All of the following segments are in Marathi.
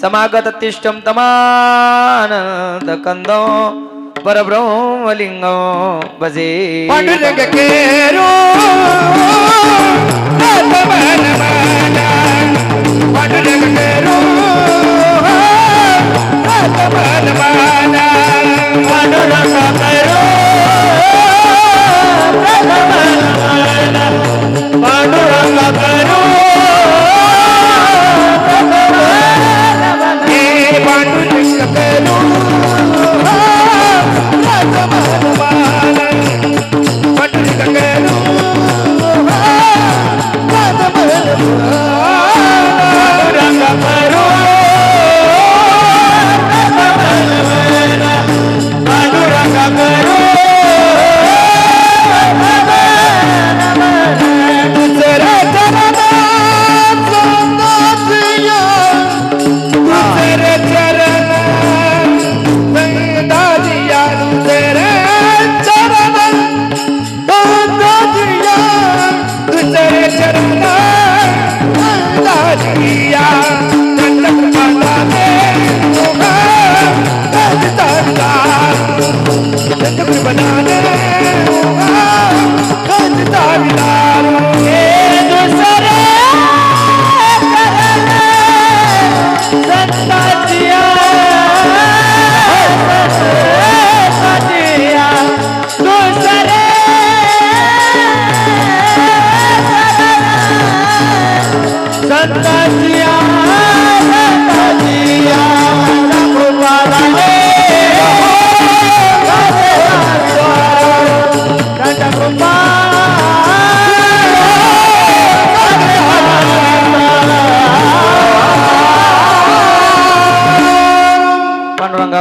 समागत तिष्ठम तमानंद कंदो परब्रह्मलिंगो भजे पांडुरंग केरो पांडुरंग केरो पांडुरंग केरो पांडुरंग केरो पांडुरंग केरो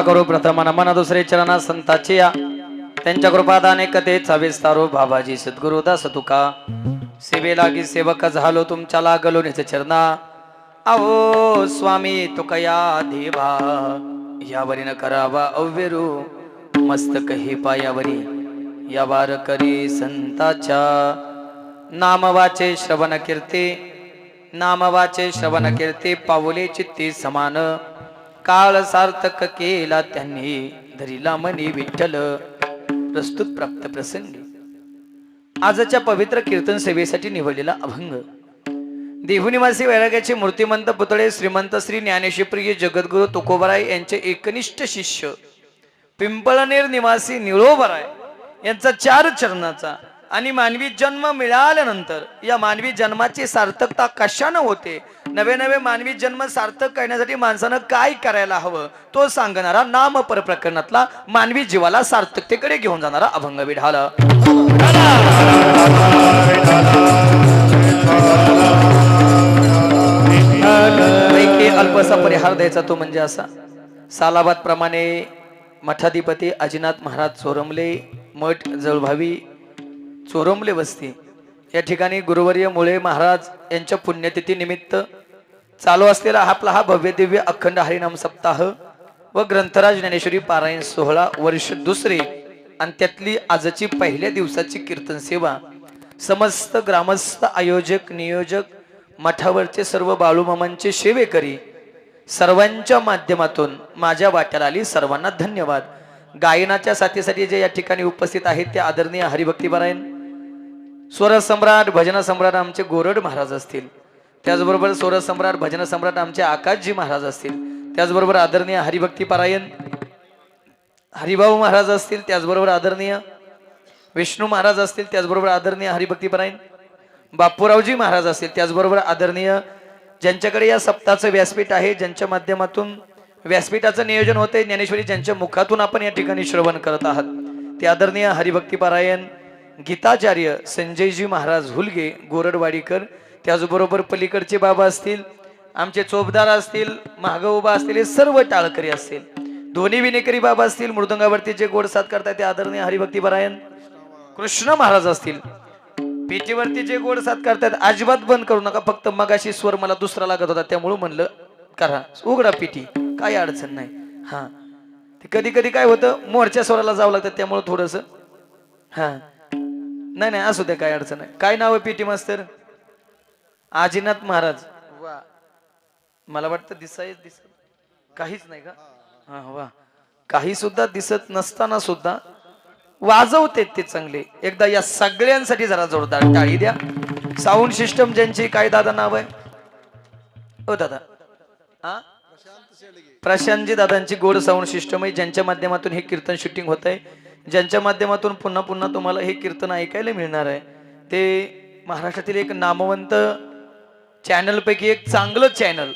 करू प्रथम नमन दुसरे चरणा संताची या त्यांच्या कृपादाने कथेचा विस्तारो बाबाजी सद्गुरुदास तुका सेवेलागी सेवक झालो तुमच्या लागलो निज चरणा अहो स्वामी तुकया देवा यावरी न करावा अव्यरू मस्तक हे पायावरी या वार करी संताच्या नामवाचे श्रवण कीर्ती पावले चित्ती समान काळ सार्थक केला त्यांनी धरिला मनी विठ्ठल प्रस्तुत प्राप्त प्रसंगी आजच्या पवित्र कीर्तन सेवेसाठी निवडलेला अभंग देहुनिवासी वैराग्याचे मूर्तिमंत पुतळे श्रीमंत श्री ज्ञानेश्वप्रिय जगद्गुरु तुकोबराय यांचे एकनिष्ठ शिष्य पिंपळनेर निवासी निळोबराय यांचा 4 चरणाचा आणि मानवी जन्म मिळाल्यानंतर या मानवी जन्माची सार्थकता कशाने होते नवे मानवी जन्म सार्थक करण्यासाठी माणसानं काय करायला हवं तो सांगणारा नाम पर प्रकरणातला मानवी जीवाला सार्थकतेकडे घेऊन जाणारा अभंग विढाला पैकी अल्पसा परिहार द्यायचा तो म्हणजे असा सालाबाद प्रमाणे मठाधिपती अजिनाथ महाराज चोरमले मठ जळभावी चोरमले वस्ती या ठिकाणी गुरुवर्य मुळे महाराज यांच्या पुण्यतिथी निमित्त चालू असलेला आपला हा भव्य दिव्य अखंड हरिनाम सप्ताह व ग्रंथराज ज्ञानेश्वरी पारायण सोहळा वर्ष 2 आणि त्यातली आजची पहिल्या दिवसाची कीर्तन सेवा समस्त ग्रामस्थ आयोजक नियोजक मठावरचे सर्व बाळूमामांचे सेवेकरी सर्वांच्या माध्यमातून माझ्या वाट्याला आली सर्वांना धन्यवाद गायनाच्या साथीसाठी जे या ठिकाणी उपस्थित आहेत ते आदरणीय हरिभक्तीपरायण स्वर सम्राट भजन सम्राट आमचे गोरड महाराज असतील त्याचबरोबर स्वर सम्राट भजन सम्राट आमचे आकाशजी महाराज असतील त्याचबरोबर आदरणीय हरिभक्तीपरायण हरिभाऊ महाराज असतील त्याचबरोबर आदरणीय विष्णू महाराज असतील त्याचबरोबर आदरणीय हरिभक्तीपरायण बापूरावजी महाराज असतील त्याचबरोबर आदरणीय ज्यांच्याकडे या सप्ताहाचं व्यासपीठ आहे ज्यांच्या माध्यमातून व्यासपीठाचं नियोजन होते ज्ञानेश्वरी ज्यांच्या मुखातून आपण या ठिकाणी श्रवण करत आहात ते आदरणीय हरिभक्तीपरायण गीताचार्य संजयजी महाराज हुलगे गोरडवाडीकर त्याचबरोबर पलीकडचे बाबा असतील आमचे चोपदार असतील मागं उभा असतील सर्व टाळकरी असतील दोन्ही विनेकरी बाबा असतील मृदंगावरती जे गोड साथ करतात ते आदरणीय हरिभक्तीपरायण कृष्ण महाराज असतील पेटीवरती जे गोड साथ करतात अजिबात बंद करू नका फक्त मगाशी स्वर मला दुसरा लागत होता त्यामुळे म्हणलं करा उघडा पेटी काही अडचण नाही हा ते कधी कधी काय होतं मोरच्या स्वराला जावं लागतं त्यामुळे थोडस हा नाही असू द्या काय अडचण नाही काय नाव आहे पेटी मास्तर आजीनाथ महाराज मला वाटतं दिसत काहीच नाही का? हा वा. काही सुद्धा दिसत नसताना सुद्धा वाजवते ते चांगले. एकदा या सगळ्यांसाठी जरा जोरदार टाळी द्या. साऊंड सिस्टम ज्यांची काय दादा नाव आहे? ओ दादा हा प्रशांतजी दादांची गोड साऊंड सिस्टम आहे, ज्यांच्या माध्यमातून हे कीर्तन शूटिंग होत आहे, ज्यांच्या माध्यमातून पुन्हा पुन्हा तुम्हाला हे कीर्तन ऐकायला मिळणार आहे. ते महाराष्ट्रातील एक नामवंत चॅनल पैकी एक चांगलं चॅनल,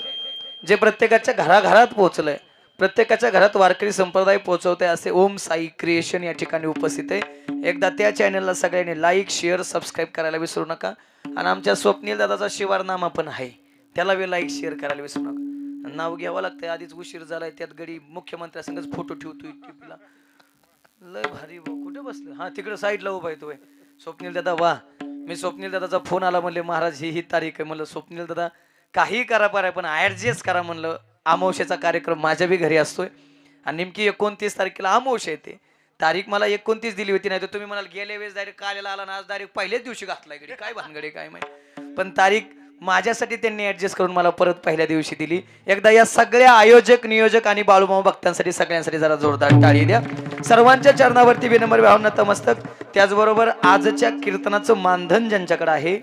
जे प्रत्येकाच्या घराघरात पोहोचलंय, प्रत्येकाच्या घरात वारकरी संप्रदाय पोहोचवते, असे ओम साई क्रिएशन या ठिकाणी उपस्थित आहे. एकदा त्या चॅनलला सगळ्यांनी लाईक शेअर सबस्क्राईब करायला विसरू नका. आणि आमच्या स्वप्नील दादाचा शिवारनामा पण आहे, त्याला बी लाईक शेअर करायला विसरू नका. नाव घ्यावं लागतंय, आधीच उशीर झालाय, त्यात गडी मुख्यमंत्र्यासंगच फोटो ठेवतोय टिपला. लय भारी भाऊ, कुठे बसलं? हा तिकडे साईडला उभा आहे तो स्वप्नील दादा. वा. मी स्वप्नील दादाचा फोन आला, म्हणले महाराज ही तारीख आहे. म्हणलं स्वप्नील दादा काही करा पारा पण ऍडजस्ट करा. म्हणलं अमावस्येचा कार्यक्रम माझ्या बी घरी असतोय आणि नेमकी 29 तारखेला अमावस्या येते. तारीख मला 29 दिली होती, नाही तर तुम्ही म्हणाल गेल्या वेळेस डायरेक्ट कालेला आला ना, आज डायरेक्ट पहिल्याच दिवशी घातला इकडे. काय भानगडे काय माहिती, पण तारीख माझ्यासाठी त्यांनी ऍडजस्ट करून मला परत पहिल्या दिवशी दिली. एकदा या सगळ्या आयोजक नियोजक आणि बाळूमामा भक्तांसाठी सगळ्यांसाठी जरा जोरदार टाळी द्या. सर्वांच्या चरणावरती विनम्र भावना नतमस्तक. त्याचबरोबर आजच्या कीर्तनाचं मानधन ज्यांच्याकडे आहे,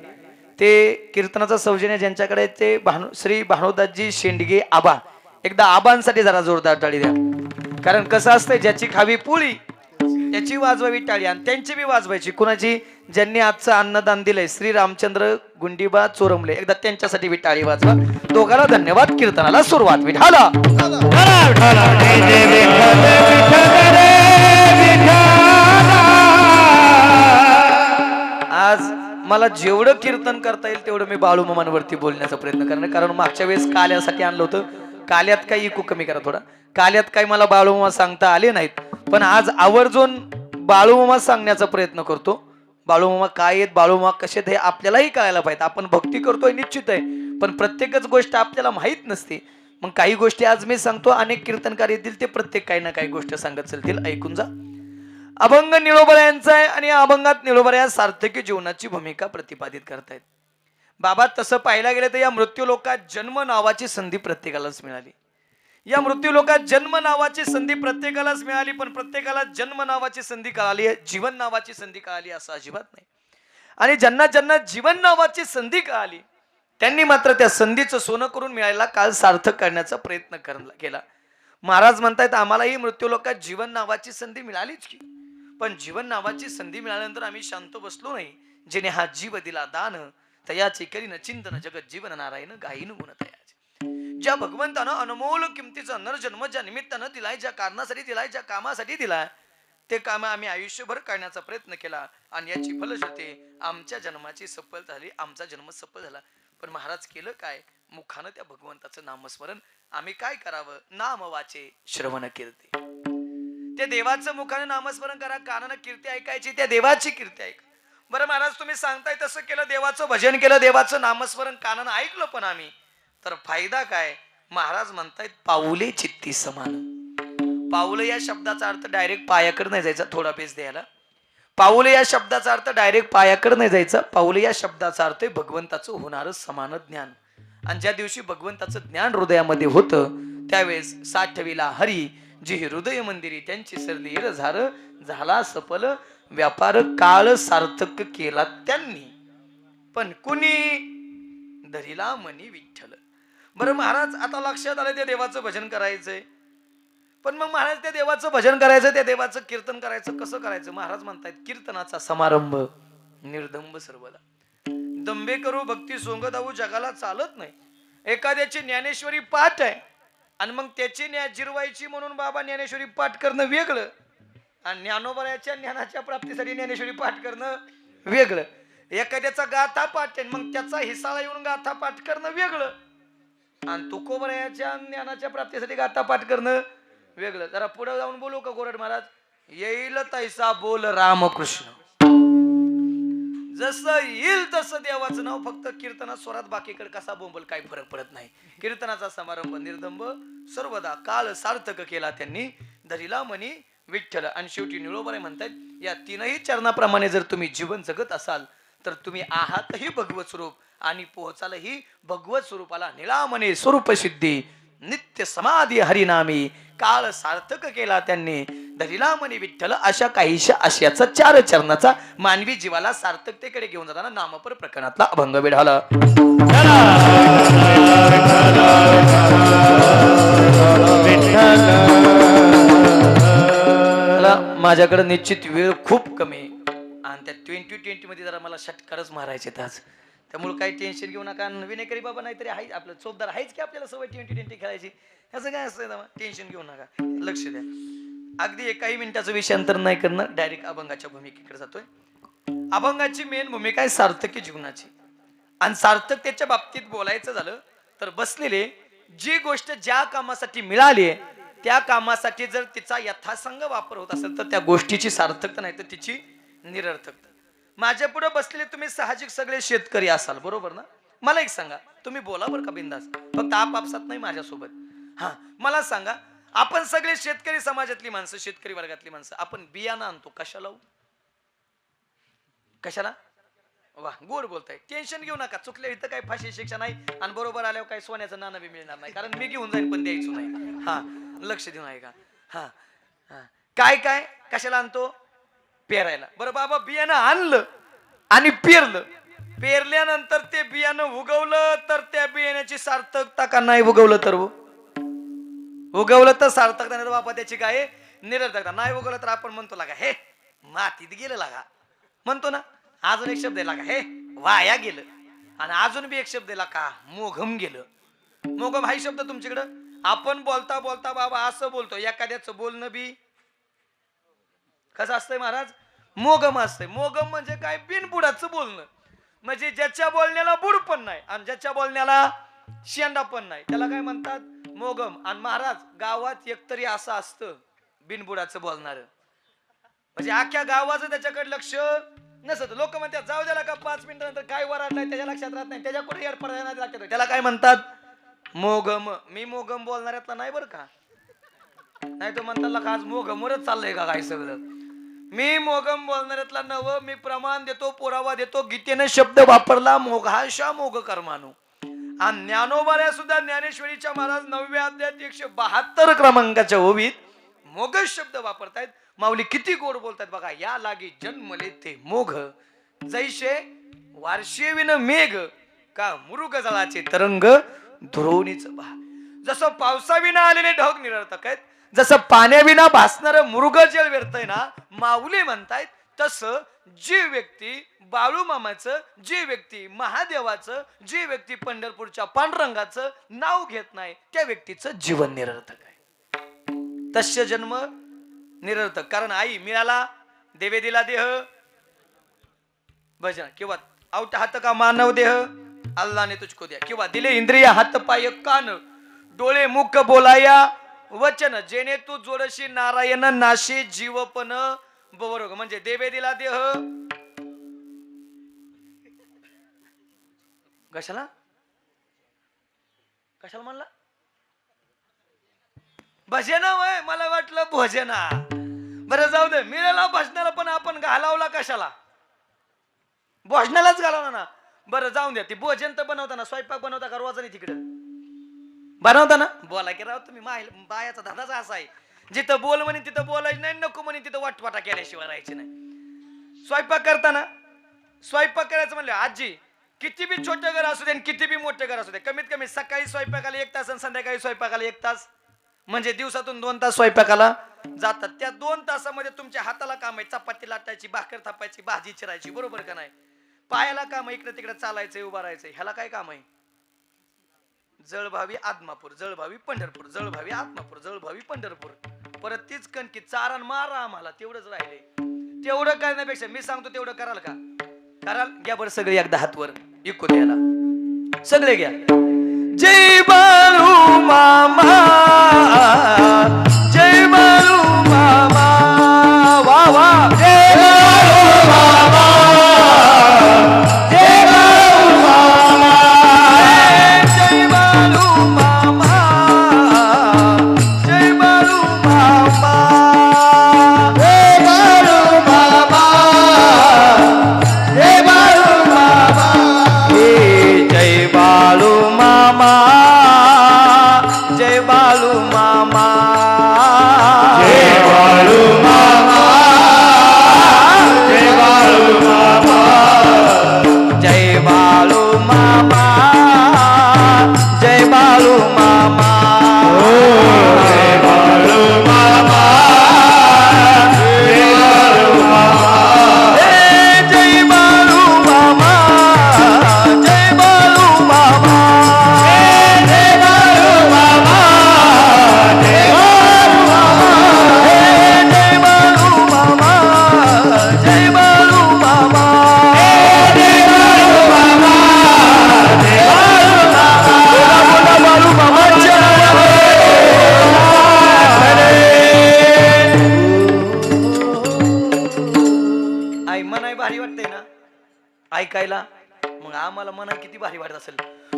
ते कीर्तनाचं सौजन्य ज्यांच्याकडे आहे, ते श्री भानुदासजी शेंडगे आबा. एकदा आबांसाठी जरा जोरदार टाळी द्या. कारण कसं असतंय, ज्याची खावी पोळी त्याची वाजवावी टाळी, आणि त्यांची बी वाजवायची. कुणाची? ज्यांनी आजचं अन्नदान दिलंय, श्री रामचंद्र गुंडीबा चोरमले. एकदा त्यांच्यासाठी बी टाळी वाजवा. दोघाला धन्यवाद. कीर्तनाला सुरुवात. विठाला आज मला जेवढं कीर्तन करता येईल तेवढं मी बाळूमामांवरती बोलण्याचा प्रयत्न करणार. कारण मागच्या वेळेस काल्यासाठी आणलं होतं, काल्यात काही इकू कमी करा थोडा. काल्यात काही मला बाळूमामा सांगता आले नाहीत, पण आज आवर्जून बाळूमामा सांगण्याचा प्रयत्न करतो. बाळूमामा काय आहेत, बाळूमामा कसे आहेत, हे आपल्यालाही कळायला पाहिजे. आपण भक्ती करतोय निश्चित आहे, पण प्रत्येकच गोष्ट आपल्याला माहीत नसते. मग काही गोष्टी आज मी सांगतो, अनेक कीर्तनकार येतील, ते प्रत्येक काही ना काही गोष्ट सांगत चालतील. ऐकून जा. अभंग निळोबा यांचा आहे आणि या अभंगात निळोबा या सार्थकी जीवनाची भूमिका प्रतिपादित करतायत. बाबा तसं पाहायला गेलं तर या मृत्यू लोकात जन्म नावाची संधी प्रत्येकालाच मिळाली. या मृत्यू लोकात जन्म नावाची संधी प्रत्येकालाच मिळाली, पण प्रत्येकाला जन्म नावाची संधी कळाली, जीवन नावाची संधी कळाली असं अजिबात नाही. आणि ज्यांना ज्यांना जीवन नावाची संधी कळाली, त्यांनी मात्र त्या संधीचं सोनं करून मिळायला काल सार्थक करण्याचा प्रयत्न केला. महाराज म्हणतायत आम्हालाही मृत्यू लोकात जीवन नावाची संधी मिळालीच की, पण जीवन नावाची संधी मिळाल्यानंतर आम्ही शांत बसलो नाही. जिने हा जीव दिला दान, तयाचे करीन चिंतन जगत जीवन नारायण गायीन गुण तयाचे. ज्या भगवंतानं अनमोल किमतीचा नरजन्म ज्या निमित्तानं दिलाय, ज्या कारणासाठी दिलाय, ज्या कामासाठी दिलाय, ते काम आम्ही आयुष्यभर करण्याचा प्रयत्न केला आणि याची फलश्रुती आमच्या जन्माची सफल झाली, आमचा जन्म सफल झाला. पण महाराज केलं काय? मुखानं त्या भगवंताचं नामस्मरण. आम्ही काय करावं? नाम वाचे श्रवण कीर्ती. त्या देवाचं मुखानं नामस्मरण करा, कानानं कीर्ती ऐकायची, त्या देवाची कीर्ती ऐका. बरं महाराज तुम्ही सांगताय तसं केलं, देवाचं भजन केलं, देवाचं नामस्मरण कानानं ऐकलं, पण आम्ही तर फायदा काय? महाराज म्हणतायत पाऊले चित्ती समान. पाऊले या शब्दाचा अर्थ डायरेक्ट पायाकडे नाही जायचा, थोडा पेस द्यायला. पाऊले या शब्दाचा अर्थ डायरेक्ट पायाकडे नाही जायचा. पाऊले या शब्दाचा अर्थ आहे भगवंताचं होणारं समान ज्ञान. आणि ज्या दिवशी भगवंताचं ज्ञान हृदयामध्ये होतं, त्यावेळेस साठविला हरी जी हृदय मंदिरी, त्यांची सरली झाला सफल व्यापार, काळ सार्थक केला त्यांनी. पण कुणी? धरिला मनी विठ्ठल. बरं महाराज आता लक्षात आलं त्या देवाचं भजन करायचंय, पण मग महाराज त्या देवाचं भजन करायचं, त्या देवाचं कीर्तन करायचं, कसं करायचं? महाराज म्हणतायत कीर्तनाचा समारंभ निर्दंब सर्वदा. दंबे करू भक्ती सोंगदाऊ जगाला चालत नाही. एखाद्याची ज्ञानेश्वरी पाठ आहे आणि मग त्याची जिरवायची म्हणून बाबा ज्ञानेश्वरी पाठ करणं वेगळं, आणि ज्ञानोबराच्या ज्ञानाच्या प्राप्तीसाठी ज्ञानेश्वरी पाठ करणं वेगळं. एखाद्याचा गाथा पाठ आहे मग त्याचा हिसाळा येऊन गाथा पाठ करणं वेगळं, आणि तुकोबरायाच्या ज्ञानाच्या प्राप्तीसाठी गाथा पाठ करणं वेगळं. जरा पुढे जाऊन बोलू का गोरड महाराज? येईल तैसा बोल रामकृष्ण. जसं येईल तसं देवाचं नाव, फक्त कीर्तनात स्वरात, बाकीकडे कसा बोंबल काही फरक पडत नाही. कीर्तनाचा समारंभ निर्दंब सर्वदा, काळ सार्थक केला त्यांनी, धरिला मनी विठ्ठल. आणि शेवटी निळोबारे म्हणतात या तीनही चरणाप्रमाणे जर तुम्ही जीवन जगत असाल तर तुम्ही आहातही भगवत स्वरूप आणि पोहोचालही भगवत स्वरूपाला. निळामणी स्वरूप सिद्धी नित्य समाधी हरिनामी काळ सार्थक केला त्यांनी धरिला म्हणे विठ्ठल अशा काहीशा आशयाचा 4 चरणाचा मानवी जीवाला सार्थकतेकडे घेऊन जाताना नामपर प्रकरणातला अभंग विढाला. माझ्याकडे निश्चित वेळ खूप कमी आणि त्या 2020 मध्ये जरा मला षटकारच मारायचे आज, त्यामुळे काही टेन्शन घेऊ नका. विनेकरी बाबा नाहीतरी आहे आपलं चोपदार आहेच की आपल्याला सवय 2020 खेळायची, असं काय असतं टेन्शन घेऊ नका, लक्ष द्या. अगदी एकाही मिनिटाचं विषयांतर नाही करणं, डायरेक्ट अभंगाच्या भूमिकेकडे जातोय. अभंगाची मेन भूमिका आहे सार्थकी जीवनाची, आणि सार्थकतेच्या बाबतीत बोलायचं झालं तर बसलेले जी गोष्ट ज्या कामासाठी मिळाली त्या कामासाठी जर तिचा यथासंग वापर होत असेल तर त्या गोष्टीची सार्थकता नाही तर तिची निरर्थकता. माझ्या पुढे बसलेले तुम्ही साहजिक सगळे शेतकरी असाल, बरोबर ना? मला एक सांगा, तुम्ही बोला बरं का बिंदास, फक्त आपापसात नाही माझ्यासोबत. हा, मला सांगा, आपण सगळे शेतकरी समाजातली माणसं, शेतकरी वर्गातली माणसं, आपण बियाणं आणतो कशाला? कशाला? वा, गोड बोलताय, टेन्शन घेऊ नका. चुकल्या इथं काही फाशी शिक्षा नाही, आणि बरोबर आल्यावर काही सोन्याचं नाणं बी मिळणार नाही, कारण मी घेऊन जाईन पण द्यायचो नाही. हा, लक्ष देऊन आहे का? हा हा, काय काय कशाला आणतो? पेरायला. बरं बाबा, बियाणं आणलं आणि पेरलं, पेरल्यानंतर ते बियाणं उगवलं तर त्या बियाण्याची सार्थकता का नाही? उगवलं तर उगवलं तर सार्थकता, नाही तर बाबा त्याची काय निरर्थकता. नाही उगवलं तर आपण म्हणतो लागा हे मातीत गेलं लागा, म्हणतो ना. अजून एक शब्द लागा हे वाया गेलं, आणि अजून बी एक शब्द का मोघम गेलं. मोघम हा शब्द तुमच्याकडं आपण बोलता बोलता बाबा असं बोलतो, एखाद्याचं बोलणं बी कसं असतंय महाराज? मोगम असतंय. मोगम म्हणजे काय? बिनबुडाचं बोलणं, म्हणजे ज्याच्या बोलण्याला बुड पण नाही आणि ज्याच्या बोलण्याला शेंडा पण नाही, त्याला काय म्हणतात? मोगम. आणि महाराज, गावात एकतरी असं असतं बिनबुडाचं बोलणार, म्हणजे अख्ख्या गावाचं त्याच्याकडे लक्ष नसत. लोक म्हणतात जाऊ द्याला का 5 मिनिटानंतर काय वराडलाय त्याच्या लक्षात राहत नाही, त्याच्याकडे एअरपडा लागतात, त्याला काय म्हणतात? मोगम. मी मोगम बोलणाऱ्यातला नाही बरं का, नाही तर म्हणतात का आज मोगमवरच चाललंय का काय सगळं. मी मोगम बोलणाऱ्यातला नव, मी प्रमाण देतो, पुरावा देतो. गीतेने शब्द वापरला मोघाशा मोघ कर्मानु, आणि ज्ञानोबाऱ्या सुद्धा ज्ञानेश्वरीच्या महाराज 9व्या अध्यायात 172 क्रमांकाच्या ओवीत मोघ शब्द वापरतायत. माऊली किती गोड बोलतात बघा. या लागी जन्मले ते मोघ, जैसे वार्षेविन मेघ, का मृग जळाचे तरंग धुरोनीच बहा. जसं पावसाविना आलेले ढग निरर्थक आहेत, जसं पाण्याविना भासणार मृग जल व्यर्थय ना, माऊली म्हणतायत तसं जी व्यक्ती बाळूमामाचं, जी व्यक्ती महादेवाचं, जी व्यक्ती पंढरपूरच्या पांडुरंगाचं नाव घेत नाही त्या व्यक्तीचं जीवन निरर्थक आहे. तस्य जन्म निरर्थक. कारण आई मिळाला देवे दिला देह भजन, किंवा औट हात का मानव देह अल्लाने तुझको द्या, किंवा दिले इंद्रिय हात पाय कान डोळे मुख बोलाया वचन, जेणे तू जोडशी नारायण नाशे जीवपन बरोग. म्हणजे देवे दिला देह कशाला कशाला म्हणला? भजना वय, मला वाटलं भजना. बरं जाऊ दे, मिळाला भजनाला, पण आपण घालावला कशाला? भोजनालाच घालवला ना. बरं जाऊन द्या, ती भोजन तर बनवताना स्वयंपाक बनवता का रोजाने तिकडे बनवता ना? बोला की राव तुम्ही, बायाचा धादाच असा आहे, जिथं बोल म्हणे तिथं बोलायचं नाही, नको म्हणे तिथं वाटवाटा केल्याशिवाय राहायचे नाही. स्वयंपाक करताना, स्वयंपाक करायचं म्हणलं आजी, किती बी छोटं घर असू दे आणि किती बी मोठं घर असू दे, कमीत कमी सकाळी स्वयंपाकाला 1 तास आणि संध्याकाळी स्वयंपाकाला 1 तास, म्हणजे दिवसातून 2 तास स्वयंपाकाला जातात. त्या 2 तासामध्ये तुमच्या हाताला काम आहे चपाती लाटायची, भाकर थापायची, भाजी चिरायची, बरोबर का नाही? पायाला काम आहे इकडे तिकडे चालायचंय, उभा राहायचंय. ह्याला काय काम आहे? जळभावी आदमापूर, जळभावी पंढरपूर, जळभावी आत्मापूर, जळभावी पंढरपूर. परत तीच कणकी चारण मारा आम्हाला, तेवढंच राहिले. तेवढं करण्यापेक्षा मी सांगतो तेवढं कराल का? कराल? घ्या बरं सगळे एकदा हातवर, इकू द्यायला सगळे घ्या. जय बाळू मामा, जय बाळू मामा, वा वा. जय बाळू मामा, जय बाळू मामा, जय बाळू मामा, जय बाळू मामा, जय बाळू मामा, जय बाळू मामा, हे जय बाळू मामा, जय मामा जय बाळू मामा जय बाळू मामा जय बाळू मामा जय बाळू मामा जय बाळू मामा जय बाळू मामा जय बाळू मामा जय बाळू मामा जय बाळू मामा जय बाळू मामा जय बाळू मामा जय बाळू मामा जय बाळू मामा जय बाळू मामा बाळू मामाच्या आई मनाय भारी वाटते ना ऐकायला मग आम्हाला मना किती भारी वाटत असेल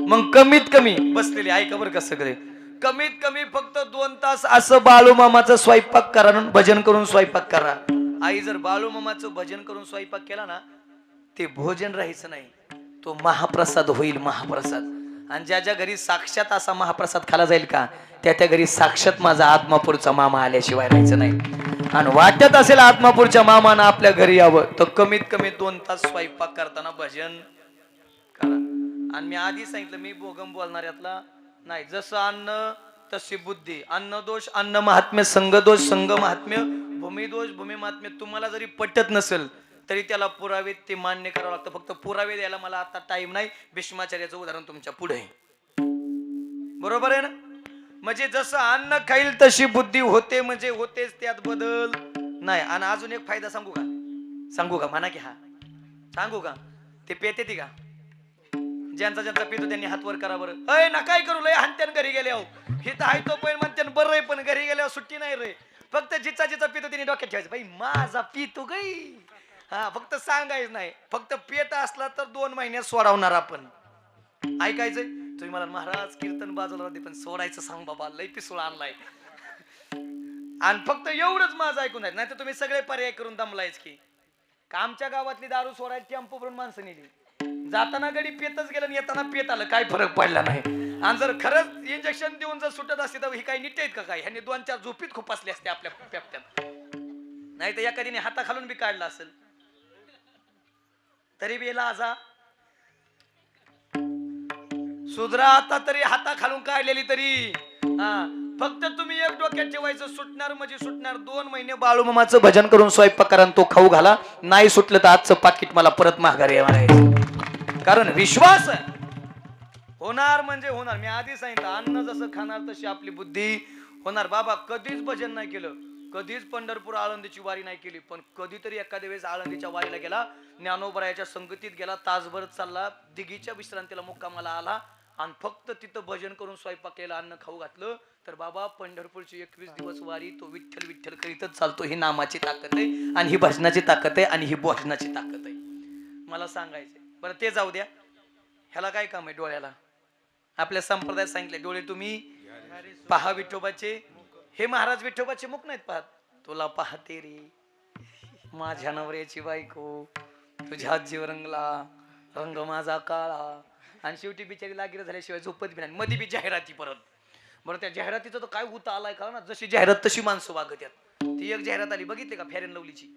मग कमीत कमी बसलेली ऐका बरं का सगळे कमीत कमी फक्त 2 तास असं बाळूमामाचं स्वयंपाक करा आणि भजन करून स्वयंपाक करा आई जर बाळूमामाचं भजन करून स्वयंपाक केला ना ते भोजन राहायचं नाही तो महाप्रसाद होईल महाप्रसाद आणि ज्या ज्या घरी साक्षात असा महाप्रसाद खाला जाईल का त्या त्या घरी साक्षात माझा आत्मापूरचा मामा आल्याशिवाय राहायचं नाही आणि वाटत असेल आत्मापूरच्या मामानं आपल्या घरी यावं तर कमीत कमी 2 तास स्वयंपाक करताना भजन करा आणि मी आधी सांगितलं मी बोगम बोलणार यातला नाही जसं अन्न तशी बुद्धी अन्न दोष अन्न महात्म्य संघ दोष संघ महात्म्य भूमी दोष भूमी महात्म्य तुम्हाला जरी पटत नसेल तरी त्याला पुरावे ते मान्य करावं लागतं फक्त पुरावे द्यायला मला आता टाइम नाही भीष्माचार्याचं उदाहरण तुमच्या पुढे आहे बरोबर आहे ना म्हणजे जसं अन्न खाईल तशी बुद्धी होते म्हणजे होतेच त्यात बदल नाही आणि अजून एक फायदा सांगू का म्हणा की हा सांगू का ते पेते ती का ज्यांचा ज्यांचा पितो त्यांनी हात वर करा बरं अय ना काय करू लय हानत्यान घरी गेले हो हे तर आहे तो पण म्हणते बरं आहे पण घरी गेल्यावर सुट्टी नाही रे फक्त जिचा जिचा पितो त्यांनी डोक्यात ठेवायचं बाई माझा पितो गई हा फक्त सांगायचं नाही फक्त पेट असला तर 2 महिन्यात सोडवणार आपण ऐकायचंय तुम्ही मला महाराज कीर्तन बाजूला राहते पण सोडायचं सांग बाबा लय पिसूळ आणलाय आणि फक्त एवढंच माझं ऐकून आहे नाही तर तुम्ही सगळे पर्याय करून दमलायच की आमच्या गावातली दारू सोडायची टेम्पो भरून माणसं नेली जाताना गडी पेतच गेलं आणि येताना पेत आलं काय फरक पडला नाही आणि जर खरंच इंजेक्शन देऊन जर सुटत असते तर ही काही नीट आहेत का काय ह्यांनी 2-4 झोपीत खुपासली असते आपल्या पेपट्यात नाही तर एखादीने हाताखालून बी काढला असेल तरी बी लाजा सुधरा आता तरी हाता खालून काढलेली तरी हा फक्त तुम्ही एक डोक्यात ठेवायचं सुटणार म्हणजे सुटणार 2 महिने बाळूमामाचं भजन करून स्वयंपाक करा तो खाऊ घाला नाही सुटलं तर आजचं पाकिट मला परत माघारी यायचं कारण विश्वास होणार म्हणजे होणार मी आधी सांगितलं अन्न जसं खाणार तशी आपली बुद्धी होणार बाबा कधीच भजन नाही केलं कधीच पंढरपूर आळंदीची वारी नाही केली पण कधीतरी एखाद्या वेळेस आळंदीच्या वारीला गेला ज्ञानोबरायाच्या संगतीत गेला तासभर चालला दिघीच्या विश्रांतीला मुक्कामाला आला आणि फक्त तिथं भजन करून स्वयंपाक केला अन्न खाऊ घातलं तर बाबा पंढरपूरची 21 दिवस वारी तो विठ्ठल विठ्ठल करीतच चालतो ही नामाची ताकद आहे आणि ही भजनाची ताकद आहे आणि ही भोजनाची ताकद आहे मला सांगायचंय बरं ते जाऊ द्या ह्याला काय काम आहे डोळ्याला आपल्या संप्रदायात सांगितले डोळे तुम्ही पहा विठोबाचे हे महाराज विठोबाचे मुख नाहीत पाहत तुला पाहते रे माझ्या नवऱ्याची बायको तुझ्या जीव रंगला रंग माझा काळा आणि शेवटी बिचारी लागिर झाल्याशिवाय झोपत बी नाही मध्ये बी जाहिराती परत बरं त्या जाहिरातीचं तर काय होता आलाय का ना जशी जाहिरात तशी माणसं वागत यात ती एक जाहिरात आली बघितली का फेअर अँड लवलीची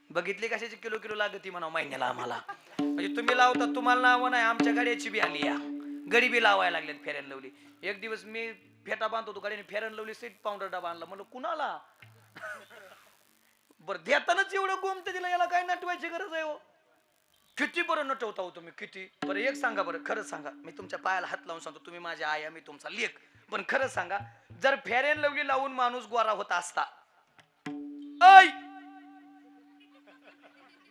बघितली कशाची किलो किलो लागती म्हणा महिन्याला आम्हाला म्हणजे तुम्ही लावता तुम्हाला नाव नाही आमच्या गाड्याची बी आली या गडी बी लावायला लागल्यात फेअर अँड लवली एक दिवस मी फेटा बांधतो गाडीने fair and lovely seat powder डबा आणला म्हणलं कुणाला बरं देतानाच एवढं गोमते दिला याला काय नटवायची गरज आहे हो किती बरं नटवता हो तुम्ही किती बरं एक सांगा बरं खरंच सांगा मी तुमच्या पायाला हात लावून सांगतो तुम्ही माझ्या आई मी तुमचा लेख पण खरंच सांगा जर फेअर अँड लवली लावून माणूस गोरा होता असता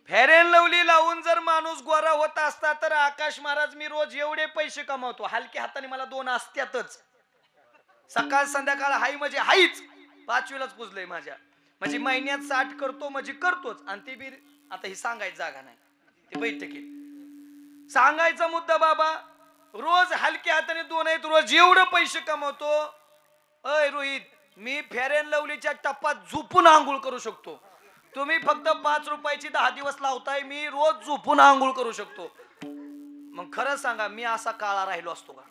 फेअर अँड लवली लावून जर माणूस गोरा होता असता तर आकाश महाराज मी रोज एवढे पैसे कमावतो हलक्या हाताने मला 2 असत्यातच सकाळ संध्याकाळ हाई म्हणजे हाईच 5वीलाच पुजलंय माझ्या म्हणजे महिन्यात 60 करतो म्हणजे करतोच आणि ते बी आता ही सांगायची जागा नाही ते बैठकीत सांगायचा मुद्दा बाबा रोज हलक्या हाताने 2 आहेत रोज एवढं पैसे कमवतो अय रोहित मी फेअर अँड लवलीच्या टप्पात झोपून आंघोळ करू शकतो तुम्ही फक्त 5 रुपयाची 10 दिवस लावताय मी रोज झोपून आंघोळ करू शकतो मग खरं सांगा मी असा काळा राहिलो असतो का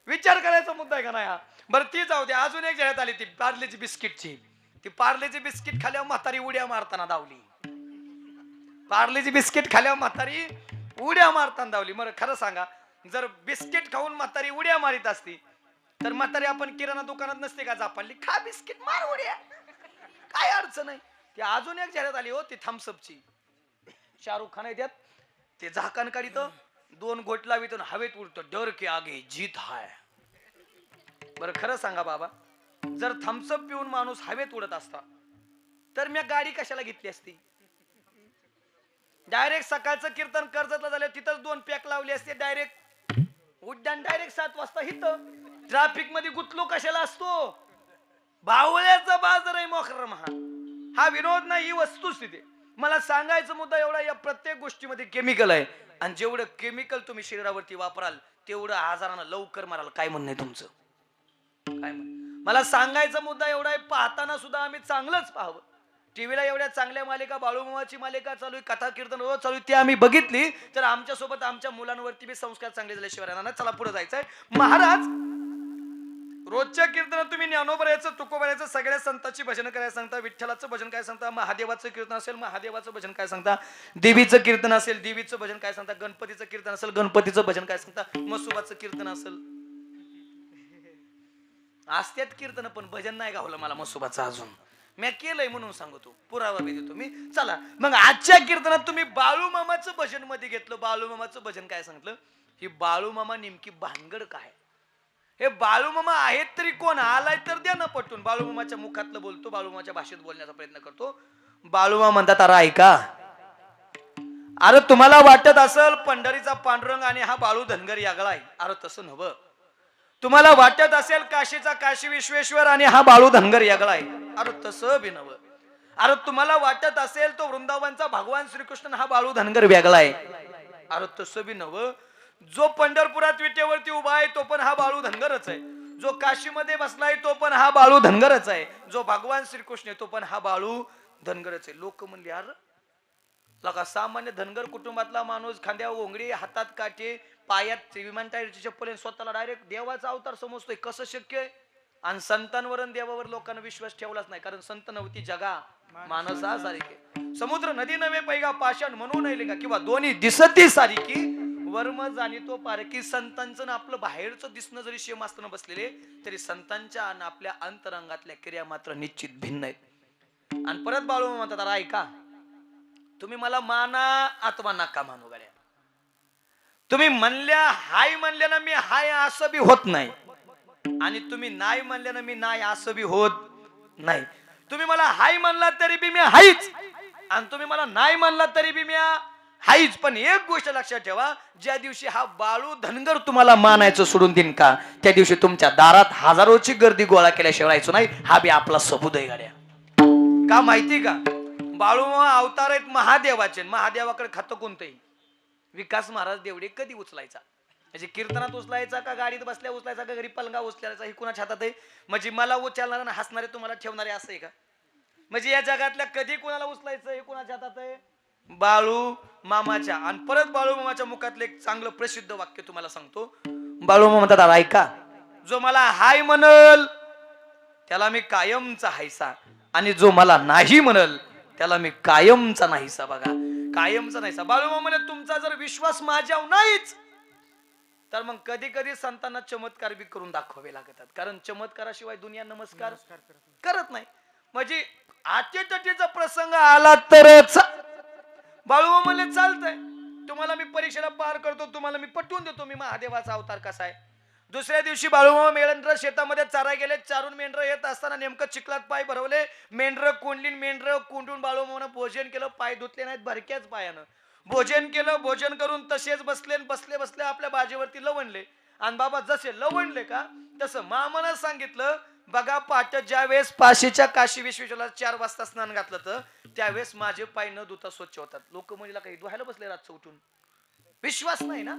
विचार करायचा मुद्दा आहे का नाही हा? बरं ती जाऊ दे, अजून एक जाहिरात आली ती पार्लेची बिस्किटची. ती पार्लेची बिस्किट खाल्यावर म्हातारी उड्या मारताना धावली. पार्लेची बिस्किट खाल्यावर म्हातारी उड्या मारताना धावली. बरं खरं सांगा, जर बिस्किट खाऊन म्हातारी उड्या मारित असती तर म्हातारी आपण किराणा दुकानात नसते का जापानली, खा बिस्किट मार उड्या, काय अडचण आहे. ती अजून एक जाहिरात आली हो, ती थम्सअपची. शाहरुख खान आहे त्यात, ते झाकण काढित, 2 गोट लावित आणि हवेत उडतो, डर के आगे जीत हाय. बरं खरं सांगा बाबा, जर थम्सअप पिऊन माणूस हवेत उडत असता तर मी गाडी कशाला घेतली असती. डायरेक्ट सकाळचं कीर्तन कर्जतला झालं, तिथंच 2 पॅक लावली असते, डायरेक्ट उड्डाण, डायरेक्ट 7 वाजता हिथं. ट्रॅफिक मध्ये गुतलो कशाला असतो. बावळ्याचा बाजार आहे मोखरम हा विनोद नाही, ही वस्तुस्थिती. मला सांगायचा मुद्दा एवढा, या प्रत्येक गोष्टीमध्ये केमिकल आहे आणि जेवढं केमिकल तुम्ही शरीरावरती वापराल तेवढं आजारानं लवकर माराल. काय म्हणणं आहे तुमचं? काय म्हण, मला सांगायचा मुद्दा एवढा आहे, पाहताना सुद्धा आम्ही चांगलंच पाहावं. टीव्हीला एवढ्या चांगल्या मालिका, बाळूमामाची मालिका चालू आहे, कथा कीर्तन रोज चालू आहे, ती आम्ही बघितली तर आमच्या सोबत आमच्या मुलांवरती बी संस्कार चांगले झाल्याशिवाय राहणार नाही. चला पुढे जायचंय. महाराज रोजच्या कीर्तनात तुम्ही ज्ञानोबरायचं, तुकोबरायचं, सगळ्या संतांची भजन करायला सांगता, विठ्ठलाचं भजन काय सांगता, महादेवाचं कीर्तन असेल महादेवाचं भजन काय सांगता, देवीचं कीर्तन असेल देवीचं भजन काय सांगता, गणपतीचं कीर्तन असेल गणपतीचं भजन काय सांगता, मसुबाचं कीर्तन असेल. असत्यात कीर्तन पण भजन नाही गावलं मला मसुबाचं अजून. मी केलंय म्हणून सांगतो, पुरावा बी देतो मी. चला मग आजच्या कीर्तनात तुम्ही बाळूमामाचं भजन मध्ये घेतलं. बाळूमामाचं भजन काय सांगितलं? ही बाळूमामा नेमकी भानगड काय? हे बाळूमामा आहेत तरी कोण? आलाय तर द्या ना पटून. बाळूमामाच्या मुखातलं बोलतो, बाळूमामाच्या भाषेत बोलण्याचा प्रयत्न करतो. बाळूमामा म्हणतात, अरे ऐका, अरे तुम्हाला वाटत असेल पंढरीचा पांडुरंग आणि हा बाळू धनगर यागळा आहे. अरे तसं नव्हं. तुम्हाला वाटत असेल काशीचा काशी विश्वेश्वर आणि हा बाळू धनगर यागळा आहे. अरे तसं बी नव्हं. अरे तुम्हाला वाटत असेल तो वृंदावनचा भगवान श्रीकृष्ण हा बाळू धनगर वेगळा आहे. अरे तसं बी नव्हं. जो पंढरपुरात विटेवरती उभा आहे तो पण हा बाळू धनगरच आहे. जो काशीमध्ये बसलाय तो पण हा बाळू धनगरच आहे. जो भगवान श्रीकृष्ण आहे तो पण हा बाळू धनगरच आहे. लोक म्हणले, अरे लका सामान्य धनगर कुटुंबातला माणूस, खांद्यावर घोंगडी, हातात काटे, पायात विमान टायरची चप्पल, स्वतःला डायरेक्ट देवाचा अवतार समजतोय, कसं शक्य आहे? आणि संतांवर देवावर लोकांना विश्वास ठेवलाच नाही, कारण संत नव्हती जगा मानसा सारिके. समुद्र नदी नव्हे पैगा पाषाण म्हणून लिंगा, किंवा दोन्ही दिसती सारिकी वर्म जाणितो पारकी. संतांचं ना आपलं बाहेरचं दिसणं जरी सेम असताना बसलेले तरी संतांच्या आणि आपल्या अंतरंगातल्या क्रिया मात्र निश्चित भिन्न आहेत. आणि परत बाळू म्हणतात, ऐका, तुम्ही मला माना अथवा नका मानू गड्या. तुम्ही म्हणल्या हाय म्हणल्यानं मी हाय असं बी होत नाही, आणि तुम्ही नाही म्हणल्यानं मी नाही असं बी होत नाही. तुम्ही मला हाय म्हणला तरी बी मी हायच, आणि तुम्ही मला नाही म्हणला तरी बी मी हायच. पण एक गोष्ट लक्षात ठेवा, ज्या दिवशी हा बाळू धनगर तुम्हाला मानायचं सोडून देईन का, त्या दिवशी तुमच्या दारात हजारोची गर्दी गोळा केल्याशिवाय राहायचो नाही. हा बी आपला सबूत आहे गाड्या. का माहिती का? बाळूमामा अवतार आहेत महादेवाचे. महादेवाकडे खातं कोणतंही. विकास महाराज देवडे कधी उचलायचा? म्हणजे कीर्तनात उचलायचा का गाडीत बसल्या उचलायचा का घरी पलंगा उचलायचा? ही कुणाच्या हातात आहे? म्हणजे मला उचलणार ना हसणारे तुम्हाला ठेवणारे असं आहे का? म्हणजे या जगातल्या कधी कुणाला उचलायचं हे कुणाच्या हातात आहे? बाळू मामाच्या. आणि परत बाळू मामाच्या मुखातलं एक चांगलं प्रसिद्ध वाक्य तुम्हाला सांगतो. बाळू मामा म्हणतात, ऐका, जो मला हाय म्हणल त्याला मी कायमचा हायसा, आणि जो मला नाही म्हणल त्याला मी कायमचा नाहीसा. बघा, कायमचा नाहीसा. बाळूमामा म्हणे, तुमचा जर विश्वास माझ्यावर नाहीच तर मग कधी कधी संतांना चमत्कार बी करून दाखवावे लागतात, कारण चमत्काराशिवाय दुनिया नमस्कार करत नाही. म्हणजे आटेतटीचा प्रसंग आला तरच बाळूमामा म्हणले, चालतंय, तुम्हाला मी परीक्षेला पार करतो, तुम्हाला मी पटवून देतो मी महादेवाचा अवतार कसा आहे. दुसऱ्या दिवशी बाळूमामा मेंढर शेतामध्ये चारा गेले. चारून मेंढर येत असताना नेमकं चिखलात पाय भरवले. मेंढर कोंडली. मेंढर कोंडून बाळूमामानं भोजन केलं. पाय धुतले नाहीत भरक्याच पायानं. भोजन केलं. भोजन करून तसेच बसले. बसले बसले आपल्या बाजेवरती लवणले. आणि बाबा जसे लवणले का तसं मामानं सांगितलं, बघा पाट ज्यावेळेस पाशीच्या काशी विश्वेश्वरला 4 वाजता स्नान घातलं तर त्यावेळेस माझे पाय न धुता स्वच्छ होतात. लोक म्हणला काही धुवायला बसले रातचं उठून. विश्वास नाही ना.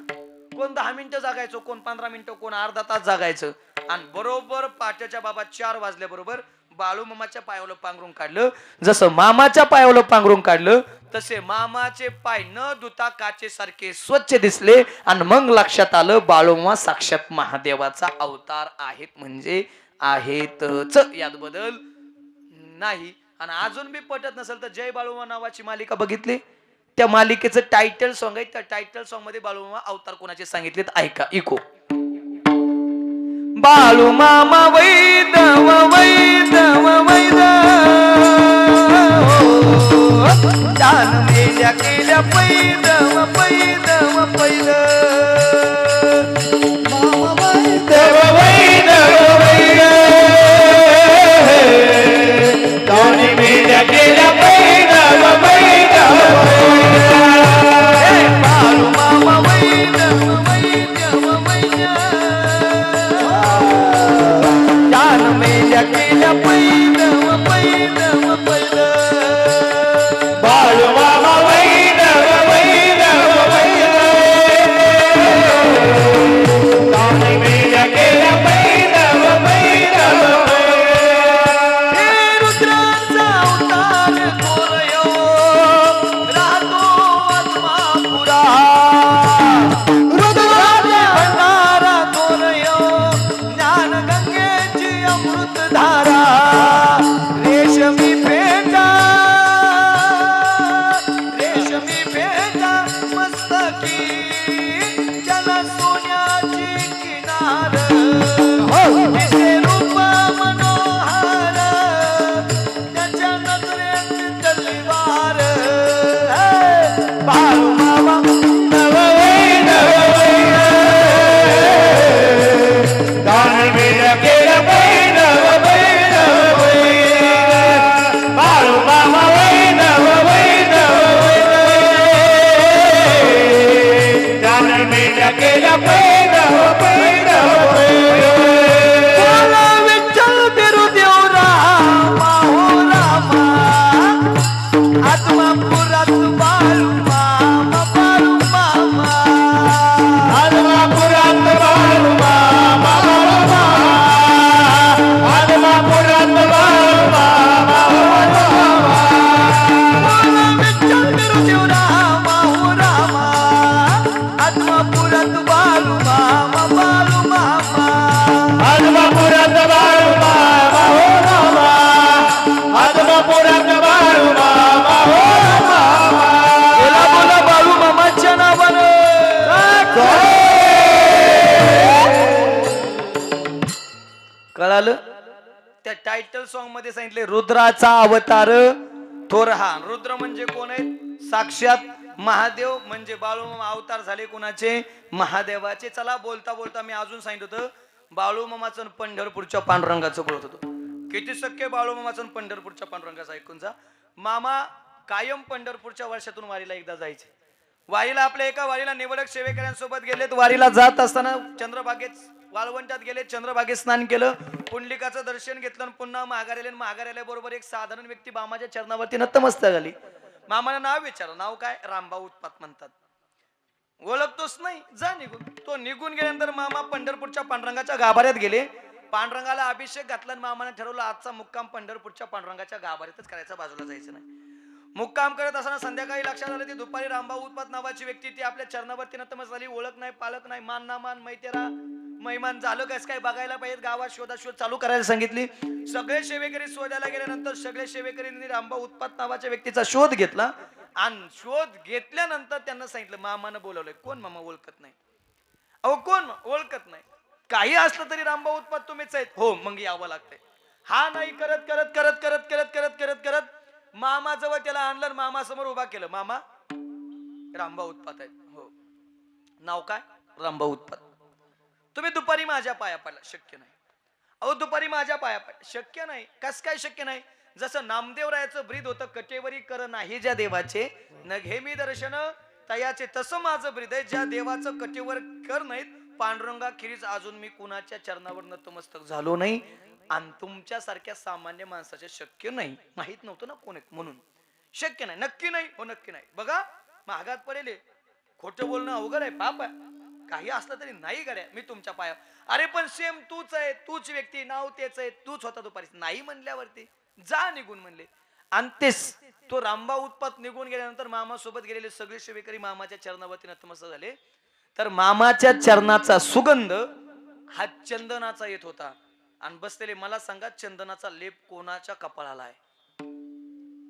कोण 10 मिनिटं जागायचो, कोण 15 मिनिटं, कोण अर्धा तास जागायचं. आणि बरोबर पाट्याच्या बाबा 4 वाजल्या बरोबर बाळू मामाच्या पायावलं पांघरून काढलं, जसं मामाच्या पायावलं पांघरून काढलं तसे मामाचे पाय न धुता काचेसारखे स्वच्छ दिसले आणि मग लक्षात आलं बाळू मामा साक्षात महादेवाचा अवतार आहेत, म्हणजे आहेतच, यात बदल नाही. आणि अजून बी पटत नसेल तर जय बाळूमामा नावाची मालिका बघितली, त्या मालिकेचं टायटल सॉन्ग आहे, त्या टायटल सॉन्ग मध्ये बाळूमामा अवतार कोणाचे सांगितलेत ऐका. इको बाळू मामा वैदव वैदव वैद दान मेल्या केल्या पैदव पैदव पैद देव वैदव वैद दानी मेल्या केल्या वैदव वैदव बाळू मामा वैदव वैदव वैद दान मेल्या केल्या पैदव पैदव पैद बाळू मामा वैदव वैदव वैद दानी मेल्या केल्या वैदव वैदव हे रुद्राचा अवतार कोरयो राहतो आत्मापुरा रुद्राचा भंडारा कोरयो ज्ञान गंगेची अमृतधारा रेशमी पेटा मस्तकी जल सोन्याची किनार दिसे रूप मनोहर त्याच्या नजरेत तलवार बाळू मामा वैदव वैद दानी मेल्या केल्या वैदव वैदव वैद बाळू मामा वैदव वैदव वैद दानी मेल्या केल्या वैदव वैदव बोला विठ्ठल बिरुदेव रामा हो रामा आत्मापुरात बाळू मामा बाळू मामा आदमापुरात बाळू मामा बाळू मामा आदमापुरात बाळू मामा बोला विठ्ठल बिरुदेव रामा हो रामा आत्मापुरात बाळू मामा बाळू मामा आदमापुरात बाळू मामा हो मामा आदमापुरात बाळू मामा हो मामा बोला बोला बाळू मामाच्या नावानं कळालं. त्या टायटल सॉन्ग मध्ये सांगितले रुद्राचा अवतार थोर हा. रुद्र म्हणजे कोण आहेत? साक्षात महादेव, म्हणजे बाळूमामा अवतार झाले कोणाचे? महादेवाचे. चला बोलता बोलता मी अजून सांगितलं होतं बाळूमामाचं पंढरपूरच्या पांडुरंगाचं बोलत होतो. किती शक्य बाळूमामाचं पंढरपूरच्या पांडुरंगाचं ऐकून जा. मामा कायम पंढरपूरच्या वर्षातून वारीला एकदा जायचे. वारीला आपल्या एका वारीला निवडक सेवेकऱ्यांसोबत गेलेत. वारीला जात असताना चंद्रभागेत वाळवंटात गेले, चंद्रभागेत स्नान केलं, पुंडलिकाचं दर्शन घेतलं आणि पुन्हा माघारी बरोबर एक साधारण व्यक्ती मामाच्या चरणावरती नतमस्तक झाली. मामाला नाव विचारलं. नाव काय? रामभाऊ उत्पात म्हणतात. ओळखतोच नाही, जा निघून. तो निघून गेल्यानंतर मामा पंढरपूरच्या पांडुरंगाच्या गाभाऱ्यात गेले. पांडुरंगाला अभिषेक घातला. मामाने ठरवलं आजचा मुक्काम पंढरपूरच्या पांडुरंगाच्या गाभाऱ्यातच करायचा, बाजूला जायचं नाही. मुक्काम करत असताना संध्याकाळी लक्षात आलं ती दुपारी रामभाऊ उत्पात नावाची व्यक्ती ती आपल्या चरणावरती नतमस्तक झाली. ओळख नाही, पालक नाही, मान ना मान, मैतेरा महिमान झालं कस काय बघायला पाहिजे. गावात शोधाशोध चालू करायला सांगितली. सगळे सेवेकरी शोधायला गेल्यानंतर सगळे सेवेकरींनी रामभाऊ उत्पात नावाच्या व्यक्तीचा शोध घेतला आणि शोध घेतल्यानंतर त्यांना सांगितलं मामानं बोलवलंय. कोण? मामा ओळखत नाही. अहो कोण? ओळखत नाही. काही असलं तरी रामभाऊ उत्पात तुम्हीच आहेत. हो, मग यावं लागतंय. हा नाही करत करत करत करत करत करत करत करत मामा जवळ त्याला आणलं, मामा समोर उभा केलं. मामा रामभाऊ उत्पात आहेत. हो. नाव काय? रामभाऊ उत्पात. तुम्ही दुपारी माझ्या पाया पडला. शक्य नाही. अहो दुपारी माझ्या पाया पडला. शक्य नाही. कस काय शक्य नाही? जसं नामदेवरायाचं ब्रीद होतं, कटेवरी कर नाही ज्या देवाचे न घे मी दर्शन तयाचे, तसं माझं ब्रीद आहे. ज्या देवाचं कटेवर कर नाहीत पांडुरंगा खिरीज अजून मी कुणाच्या चरणावर नतमस्तक झालो नाही. आणि तुमच्यासारख्या सामान्य माणसाचे शक्य नाही. माहित नव्हतं ना कोण आहेत म्हणून. शक्य नाही. नक्की नाही. हो नक्की नाही. बघा महागात पडेल. खोटं बोलणं अवघड आहे, पाप आहे. काही असलं तरी नाही गड्या मी तुमच्या पाया. अरे पण सेम तूच आहे, तूच व्यक्ती, नाव तेच आहे, तूच होता दुपारी. नाही म्हणल्यावरती जा निघून म्हणले. आणि तेच तो रामबा उत्पात निघून गेल्यानंतर मामा सोबत गेलेले सगळे सेवेकरी मामाच्या चरणावरती नतमस्तक झाले. तर मामाच्या चरणाचा सुगंध हा चंदनाचा येत होता. आणि बसलेले मला सांगा चंदनाचा लेप कोणाच्या कपाळाला आहे?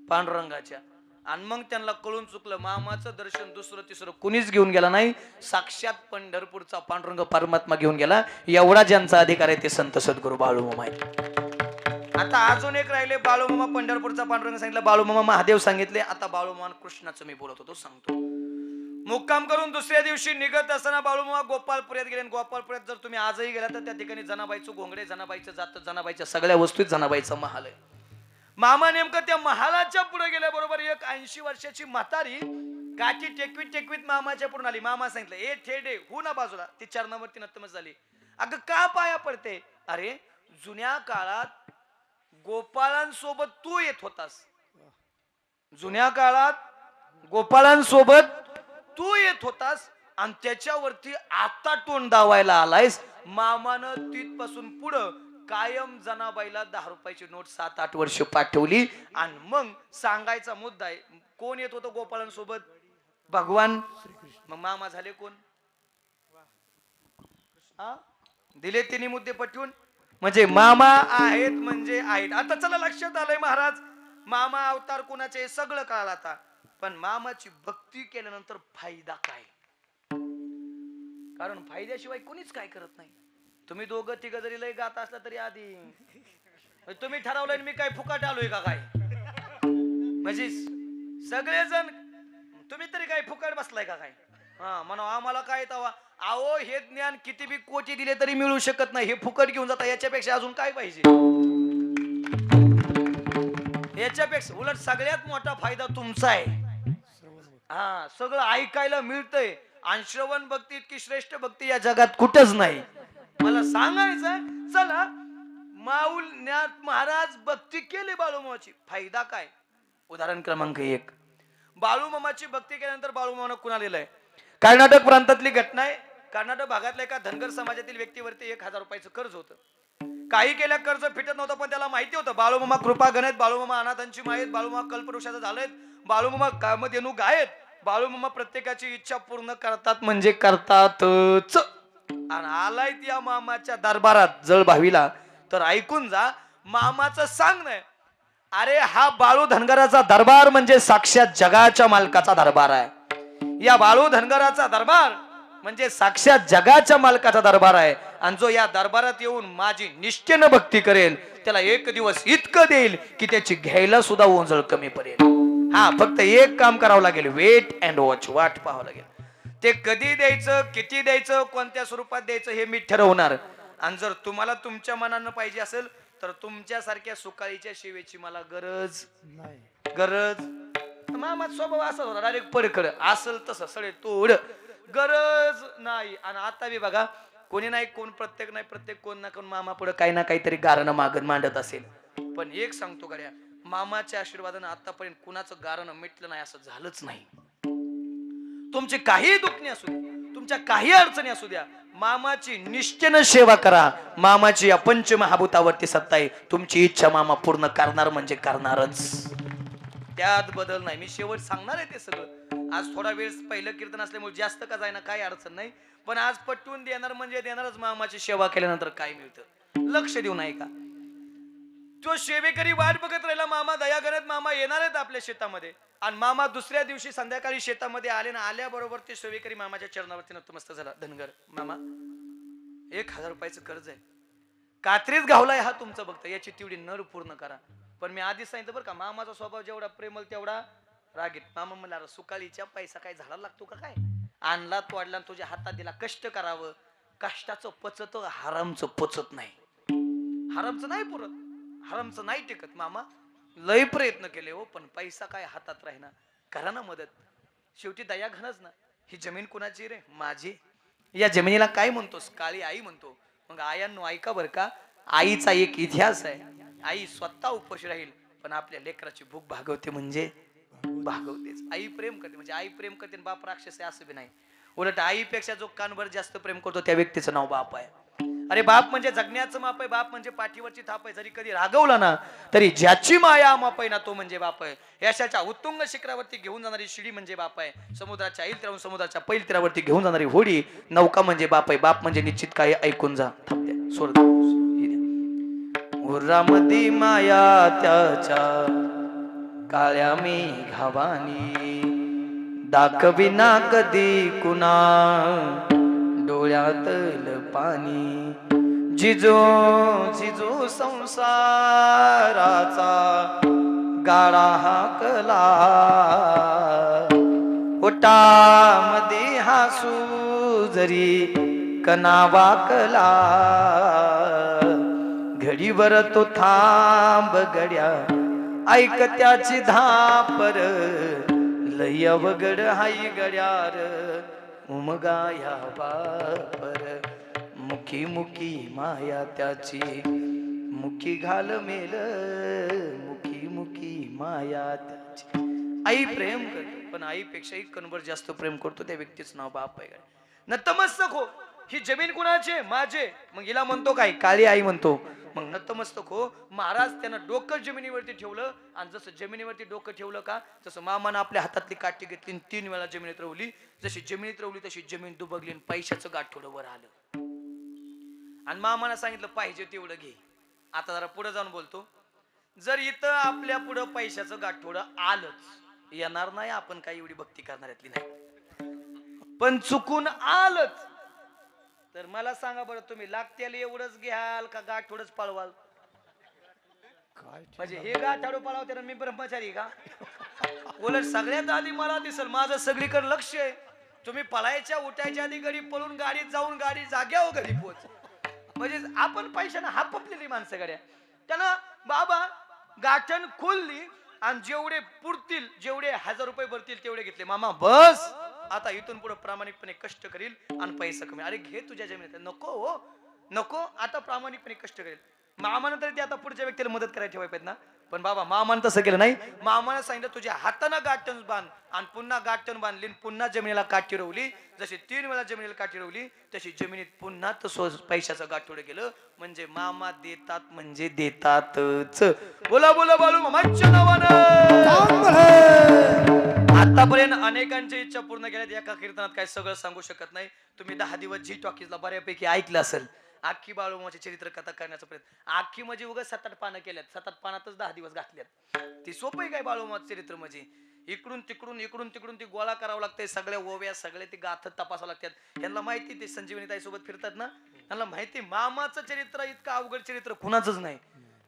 पांडुरंगाच्या. आणि मग त्यांना कळून चुकलं मामाचं दर्शन दुसरं तिसरं कुणीच घेऊन गेला नाही, साक्षात पंढरपूरचा पांडुरंग परमात्मा घेऊन गेला. एवढा ज्यांचा अधिकार आहे ते संत सद्गुरू बाळूमामा आहेत. आता अजून एक राहिले बाळूमामा. पंढरपूरचा पांडुरंग सांगितलं, बाळूमामा महादेव सांगितले. आता बाळूमामा कृष्णाचं मी बोलत होतो सांगतो. मुक्काम करून दुसऱ्या दिवशी निघत असताना बाळूमामा गोपालपुऱ्यात गेले. गोपालपुऱ्यात जर तुम्ही आजही गेला तर त्या ठिकाणी जनाबाईचं घोंगडे, जनाबाईचं जात, जनाबाईच्या सगळ्या वस्तू, जनाबाईचं महाल आहे. मामा नेमकं त्या महालाच्या पुढे गेल्याबरोबर एक 80 वर्षाची म्हातारी गाठी टेकवीत टेकवीत मामाच्या पुढे आली. मामा सांगितलं, ए ठेडे हो ना बाजूला. ती चरणावरती नतमस्तक झाली. अगं का पाया पडते? अरे जुन्या काळात गोपाळांसोबत तू येत होतास. जुन्या काळात गोपाळांसोबत तू येत होतास आणि त्याच्यावरती आता तोंड दावायला आलायस. मामानं तिथपासून पुढं कायम जनाबाईला 10 रुपयाची नोट 7-8 वर्ष पाठवली. आणि मग सांगायचा मुद्दा आहे, कोण येत होतं गोपाळांसोबत? भगवान. मग मामा झाले कोण? दिले तिन्ही मुद्दे पटवून. म्हणजे मामा आहेत म्हणजे आहेत. आता चला लक्षात आलंय महाराज, मामा अवतार कोणाचे सगळं कळालं आता. पण मामाची भक्ती केल्यानंतर फायदा काय? कारण फायद्याशिवाय कोणीच काय करत नाही. तुम्ही दोघं तिघ जरी लय गात असला तरी आधी तुम्ही ठरवलंय मी काय फुकाट आलोय का काय? म्हणजे सगळेजण तुम्ही तरी काय फुकाट बसलाय का काय? हा म्हणा आम्हाला काय तवा. अहो हे ज्ञान किती बी कोटी दिले तरी मिळू शकत नाही. हे फुकट घेऊन जाता, याच्यापेक्षा अजून काय पाहिजे? याच्यापेक्षा उलट सगळ्यात मोठा फायदा तुमचा आहे. हा सगळं ऐकायला मिळतंय. आणि श्रवण भक्ती इतकी श्रेष्ठ भक्ती या जगात कुठंच नाही. मला सांगायचं चला माऊल ज्ञात महाराज भक्ती केली बाळूमामाची, फायदा काय? उदाहरण क्रमांक 1, बाळूमामाची भक्ती केल्यानंतर बाळूमामानं कुणाला लिहिलंय? कर्नाटक प्रांतातली घटना आहे. कर्नाटक भागातल्या एका धनगर समाजातील व्यक्तीवरती 1000 रुपयाचं कर्ज होतं. काही केल्या कर्ज फिटत नव्हतं, पण त्याला माहिती होतं बाळूमामा कृपा गणेत, बाळूमामा अनाथांची मायेत, बाळूमामा कल्पवृक्षाचं झालेत, बाळूमामा कामधेनू गायत, बाळूमामा प्रत्येकाची इच्छा पूर्ण करतात म्हणजे करतातच. आणि आलाय त्या मामाच्या दरबारात जळ भावीला तर ऐकून जा. मामाचं सांग नाही, अरे हा बाळू धनगराचा दरबार म्हणजे साक्षात जगाच्या मालकाचा दरबार आहे. या बाळू धनगराचा दरबार म्हणजे साक्षात जगाच्या मालकाचा दरबार आहे. आणि जो या दरबारात येऊन माझी निष्ठेनं भक्ती करेल त्याला एक दिवस इतकं देईल की त्याची घ्यायला सुद्धा ओंजळ कमी पडेल. हा फक्त एक काम करावं लागेल, वेट अँड वॉच, वाट पाहावं लागेल. ते कधी द्यायचं, किती द्यायचं, कोणत्या स्वरूपात द्यायचं हे मी ठरवणार. आणि जर तुम्हाला तुमच्या मनानं पाहिजे असेल तर तुमच्यासारख्या सुकाळीच्या सेवेची मला गरज नाही. गरज मामा स्वभाव असा होता, डायरेक्ट परखड असेल तसं सळे तोड, गरज नाही. आणि आता बी बघा कोणी नाही कोण, प्रत्येक नाही प्रत्येक कोण ना कोण मामा पुढे काही ना काहीतरी गारणं मागत मांडत असेल. पण एक सांगतो गड्या, मामाच्या आशीर्वादानं आतापर्यंत कुणाचं गारणं मिटलं नाही असं झालंच नाही. तुमची काही दुखणी असू द्या, तुमच्या काही अडचणी असू द्या, मामाची निष्ठेनं सेवा करा. मामाची या पंचमहाभूतावरती सत्ता आहे. तुमची इच्छा मामा पूर्ण करणार म्हणजे करणारच, त्यात बदल नाही. मी शेवट सांगणार आहे ते सगळं. आज थोडा वेळ पहिलं कीर्तन असल्यामुळे जास्त का जायना काही अडचण नाही. पण आज पटवून देणार म्हणजे देणारच. मामाची सेवा केल्यानंतर काय मिळतं लक्ष देऊ नाही का? तो सेवेकरी वाट बघत राहिला. मामा दया करत मामा येणार आहेत आपल्या शेतामध्ये. आणि मामा दुसऱ्या दिवशी संध्याकाळी शेतामध्ये आले ना, आल्याबरोबर ते सेवेकरी मामाच्या चरणावरती नतमस्तक झाला. धनगर मामा 1000 रुपयाचं कर्ज आहे, कात्रीच घावलाय हा तुमचं बघता, याची तेवढी नर पूर्ण करा. पण मी आधीच सांगितलं बरं का, मामाचा स्वभाव जेवढा प्रेमल तेवढा रागीत. मामा म्हणला सुकाळीच्या पैसा काय झाडाला लागतो का काय? आणला तोडला तुझ्या हातात दिला, कष्ट करावं. कष्टाचं पचत, हरामचं पचत नाही. हरामचं नाही पुरत, हरामचं नाही टिकत. मामा लय प्रयत्न केले हो, पण पैसा काय हातात राहीना. करा ना मदत. शेवटी दया घनच ना. ही जमीन कुणाची रे? माझी. या जमिनीला काय म्हणतोस? काळी आई म्हणतो. मग आयांनो ऐका बर का, आईचा एक इतिहास आहे. आई स्वतः उपाशी राहील पण आपल्या लेकराची भूक भागवते म्हणजे भागवतेच. आई प्रेम करते म्हणजे आई प्रेम करते, बाप राक्षस आहे असं बी नाही. उलट आईपेक्षा जो कानभर जास्त प्रेम करतो त्या व्यक्तीचं नाव बाप आहे. अरे बाप म्हणजे जगण्याचं माप आहे, बाप म्हणजे पाठीवरची थाप आहे. जरी कधी रागवला ना तरी ज्याची माया माप आहे ना तो म्हणजे बाप आहे. यशाच्या उत्तुंग शिखरावरती घेऊन जाणारी शिडी म्हणजे बाप आहे. समुद्राच्या ऐल तीरावरून समुद्राच्या पैल तीरावरती घेऊन जाणारी होडी नौका म्हणजे बाप आहे. बाप म्हणजे निश्चित काय ऐकून जा. थांबते सोड उरामध्ये माया त्याच्या काळ्या मेघावानी दाखविना कधी कुणा डोळ्यातल पाणी जिजो जिजो संसाराचा गाळा हाकला ओटामध्ये हासू जरी कना वाकला घडीवर तो थांब गड्या ऐक त्याची धापर लय अवघड हाई गड्यार उमगाया बापर मुखी मुखी माया त्याची मुखी घाल मेल मुखी मुखी माया त्याची. आई प्रेम करते पण आईपेक्षाही कणभर जास्त प्रेम करतो त्या व्यक्तीचं नाव बाप आहे. नतमस्तक हो, ही जमीन कुणाचे माझे. मग हिला म्हणतो काय काळी आई म्हणतो. मग नतमस्तक हो, महाराज त्यानं डोकं जमिनीवरती ठेवलं आणि जसं जमिनीवरती डोकं ठेवलं का तसं मामानं आपल्या हातातली काठी घेतली 3 वेळा जमिनीत रवली. जशी जमिनीत रवली तशी जमीन दुबगली आणि पैशाचं गाठोडं वर आलं. आणि मामानं सांगितलं पाहिजे तेवढं घे. आता जरा पुढे जाऊन बोलतो. जर इथं आपल्या पुढं पैशाचं गाठोडं आलंच, येणार नाही आपण काही एवढी भक्ती करणाऱ्यातली नाही, पण चुकून आलंच तर मला सांगा बरं तुम्ही लागत्याला एवढंच घ्याल का गाठोडच पळवाल? म्हणजे हे गाठाडू पळवते मी ब्रह्मचारी का? उलट सगळ्यात आधी मला दिसल माझं सगळीकडे लक्ष आहे. तुम्ही पळायच्या उठायच्या आधी घरी पळून गाडीत जाऊन गाडी जाग्यावर घरी पोहोच. म्हणजे आपण पैशाने हापपलेली माणसं गड्या. त्यानं बाबा गाठण खोलली आणि जेवढे पुरतील जेवढे 1000 रुपये भरतील तेवढे घेतले. मामा बस आता इथून पुढे प्रामाणिकपणे कष्ट करील आणि पैसा कमी. अरे घे तुझ्या जमिनीत. नको हो नको, आता प्रामाणिकपणे कष्ट करेल. मामानं तरी ते आता पुढच्या व्यक्तीला मदत करायला ठेवाय पाहिजे ना. पण बाबा मामानं तसं केलं नाही. मामानं सांगितलं तुझ्या हातानं गाठण बांध आणि पुन्हा गाठण बांधली पुन्हा जमिनीला काठी रवली. जशी 3 वेळा जमिनीला काठी रवली तशी जमिनीत पुन्हा तसं पैशाचं गाठोडं गेलं. म्हणजे मामा देतात म्हणजे देतातच. बोला बोला बालू मामाच्या नावानं. आतापर्यंत अनेकांच्या इच्छा पूर्ण केल्यात. एका कीर्तनात काय सगळं सांगू शकत नाही. तुम्ही 10 दिवस झी टॉकीजला बऱ्यापैकी ऐकलं असेल. आखी बाळूमामाची चरित्र कथा करण्याचा प्रयत्न. आखी म्हणजे उगाच 7-8 पानं केल्यात. 7-8 पानातच 10 दिवस घातल्यात. ती सोपं काय बाळूमामाचं चरित्र म्हणजे इकडून तिकडून ती गोळा करावं लागतंय. सगळ्या ओव्या सगळे ते गाथत तपासावं लागतात. यांना माहिती ते संजीवनी ताई सोबत फिरतात ना, त्यांना माहिती मामाचं चरित्र इतकं अवघड चरित्र कुणाचंच नाही.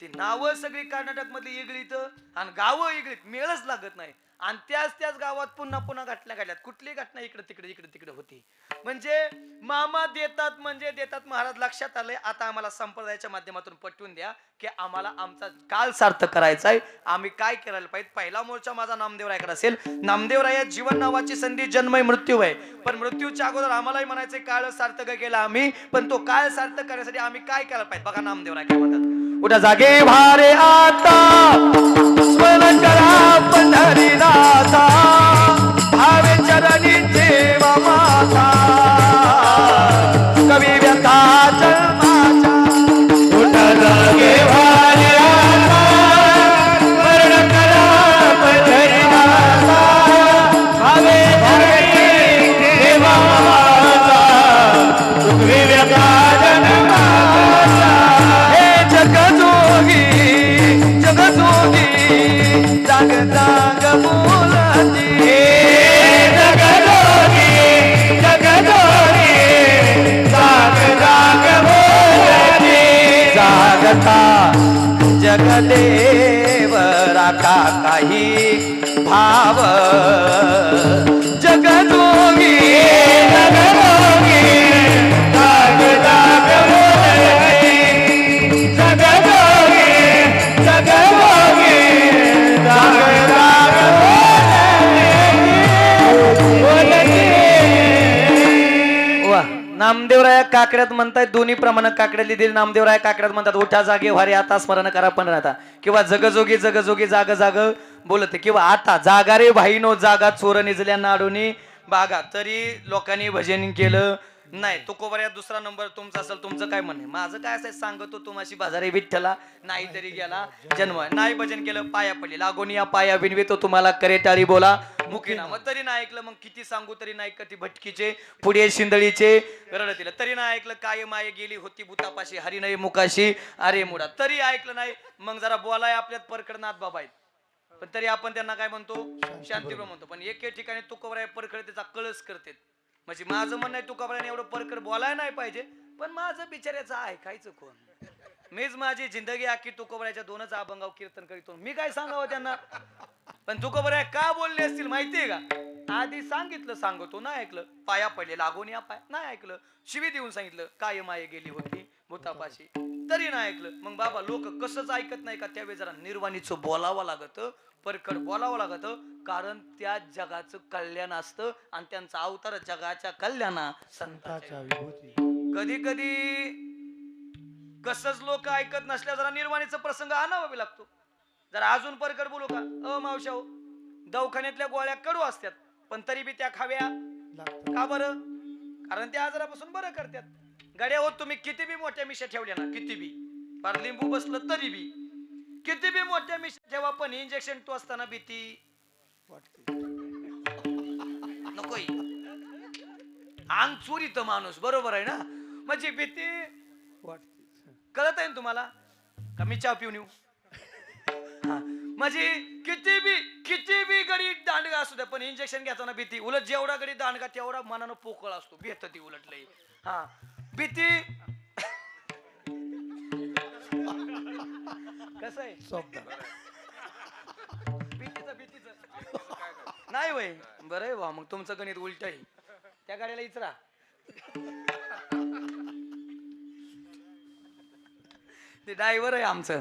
ती नावं सगळी कर्नाटक मधली वेगळीत आणि गावं वेगळीत, मेळच लागत नाही. आणि त्याच गावात पुन्हा घटल्यात. कुठली घटना इकडे तिकडे होती. म्हणजे मामा देतात म्हणजे देतात. महाराज लक्षात आलंय. आता आम्हाला संप्रदायाच्या माध्यमातून पटवून द्या की आम्हाला आमचा काल सार्थक करायचा आहे. आम्ही काय करायला पाहिजे. पहिला मोर्चा माझा नामदेवरायाकडे असेल. नामदेवराया जीवन नावाची संधी जन्म मृत्यू आहे. पण मृत्यूच्या अगोदर आम्हालाही म्हणायचं काळ सार्थक केला आम्ही. पण तो काळ सार्थक करण्यासाठी आम्ही काय केलं पाहिजे बघा. नामदेवराय काय म्हणतात. उठा जागे भारे आता स्मरण करा पंढरीनाथा भावे चरणी ठेवा माता कवी व्यथा जन्माच्या. उठा जागे भारे आता स्मरण करा पंढरीनाथा भावे चरणी ठेवा माता कवी व्यथा जन्माच्या. जगजोगी जाग जाग बोलती. जगजोगी जाग जाग बोलती. जागता जगदेव राखा काही भाव. जगजोगी जाग जाग बोलती. जगजोगी जाग नामदेवराया काकड्यात म्हणतात. दोन्ही प्रमाणात काकड्यात लिहिलेली नामदेवराया काकड्यात म्हणतात उठा जागे भारी आता स्मरण करा पण राहता. किंवा जगजोगी जाग जाग बोलते. किंवा आता जागा रे भाईनो जागा चोर निजल्या नाडोनी बागा तरी लोकांनी भजन केलं नाही. तुकोबऱ्यात दुसरा नंबर तुमचा असेल, तुमचं काय म्हणणे? माझं काय असं सांगतो तुम्हाशी बाजारी विठ्ठला नाही तरी गेला जन्म. नाही भजन केलं पाया पडले लागून या पाया बिनवी तो तुम्हाला करे टाळी बोला मुखी ना. मग तरी नाही ऐकलं, मग किती सांगू तरी नाही. कधी भटकीचे पुढे शिंदळीचे रडतील तरी नाही ऐकलं. काय माये गेली होती भूतापाशी हरी नाही मुकाशी अरे मुडा तरी ऐकलं नाही. मग जरा बोलाय आपल्यात परकड नाथ बाबा आहेत, पण तरी आपण त्यांना काय म्हणतो? शांतीप्रभू म्हणतो. पण एके ठिकाणी तुकोबराय परकड त्याचा कळस करते. म्हणजे माझं म्हणणं आहे तुकोबराने एवढं परकड बोलायला नाही पाहिजे, पण माझं बिचाऱ्याचं ऐकायचं कोण? मीच माझी जिंदगी आखी तुकोबरायच्या दोनच अभंगाव कीर्तन करीतो. मी काय सांगावं त्यांना? पण तुकोबराय का बोलले असतील माहितीये का? आधी सांगितलं सांगतो नाही ऐकलं. पाया पडले लागून या पाय नाही ऐकलं. शिवी देऊन सांगितलं काय माये गेली होती भूतापाशी तरी नाही ऐकलं. मग बाबा लोक कसंच ऐकत नाही का? त्यावेळी जरा निर्वाणीचं बोलावं लागत, परखड बोलावं लागत. कारण त्या जगाचं कल्याण असतं आणि त्यांचा अवतार जगाच्या कल्याणा संतांच्या विभूती. कधी कधी कसंच लोक ऐकत नसल्या जरा निर्वाणीचा प्रसंग आणावा लागतो. जरा अजून परखड बोलू का? मावशाओ, दवाखान्यातल्या गोळ्या कडू असतात पण तरी बी त्या खाव्या का बरं? कारण त्या आजारापासून बरं करतात. गड्या हो, तुम्ही किती बी मोठ्या मिशा ठेवल्या ना, किती बी फार लिंबू बसलं तरी बी, किती बी मोठ्या मिशा ठेवा पण इंजेक्शन तो असताना भीती वाटते. नकोय अंग चोरीत माणूस, बरोबर आहे ना? म्हणजे भीती वाटते. कळत आहे ना तुम्हाला का? मी चहा पिऊन येऊ? म्हणजे किती बी गडी दांडगा असू द्या पण इंजेक्शन घेताना भीती. उलट जेवढा गडी दांडगा तेवढा मनानं पोकळ असतो. भेट ती उलट लई. हा भीती कसं आहे? भीतीच नाही वय. बरं आहे वा, मग तुमचं गणित उलट आहे. त्या गाडीला इचरा. ते ड्रायव्हर आहे आमचं.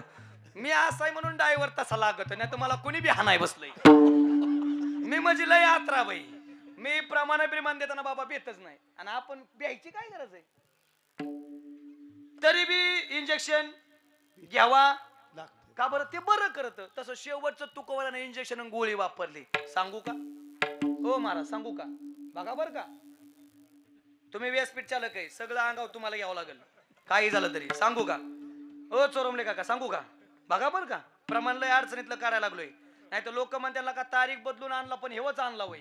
मी असाय म्हणून ड्रायव्हर तसा लागत नाही तर मला कोणी बी हाणाय बसलंय. मी म्हणजे लय यात्रा बाई. मी प्रमाण देताना बाबा भेटच नाही आणि आपण द्यायची काय गरज आहे? तरी बी इंजेक्शन घ्यावा का बरं? ते बरं करत. तसं शेवटचं तुकोबराने इंजेक्शन आणि गोळी वापरली. सांगू का हो महाराज? सांगू का? बघा बरं का, तुम्ही व्यासपीठ चालक आहे, सगळं अंगावर तुम्हाला घ्यावं लागेल काही झालं तरी. सांगू का हो चोरमले काका? सांगू का? बघा बरं का, प्रमाण लय अडचणीतलं करायला लागलोय. नाही तर लोक म्हणतात का तारीख बदलून आणला पण हेवच आणला वय.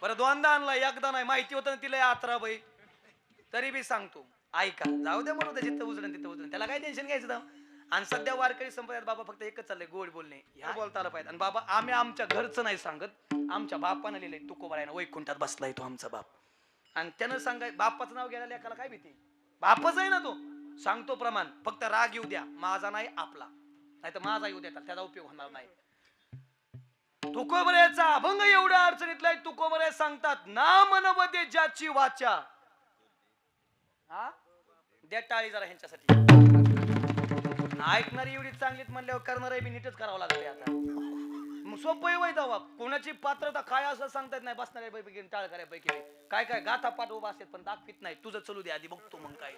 बरं दोनदा आणला एकदा नाही. माहिती होतं ना तिला यात्रा बाई, तरी बी सांगतो ऐका. जाऊ द्या म्हणून तिथं उजडून तिथं उजडून, त्याला काय टेन्शन घ्यायचं? आणि सध्या वारकरी संप्रदायात बाबा फक्त एकच चाललंय, गोड बोलणे. ह्या बोलता आलं पाहिजे. आणि बाबा आम्ही आमच्या घरचं नाही सांगत, आमच्या बापानं लिहिलंय तुकोबरायनं वैकुंठात बसलाय तो आमचा बाप. आणि त्यानं सांगाय बापाचं नाव घ्यायला लेकाला काय भीती? बापच आहे ना तो. सांगतो प्रमाण, फक्त राग येऊ द्या माझा नाही आपला, नाही तर माझा येऊ देतात त्याचा उपयोग होणार नाही. तुकोबऱ्याचा अभंग एवढ्या अडचणीतला तुकोबऱ्या सांगतात नाम नवदे ज्याची वाचा. हा द्या टाळी जरा ह्यांच्यासाठी. ऐकणारी एवढी चांगलीच म्हणल्यावर करणारे बी नीटच करावं लागले. आता मग सोपं वय जावा. कोणाची पात्रता काय असं सांगतात नाही. बसणाऱ्या पैकी टाळ करायपैकी काय काय गाथा पाठ उभा असतात पण दाखवित नाही. तुझं चलू दे आधी बघतो मग काय.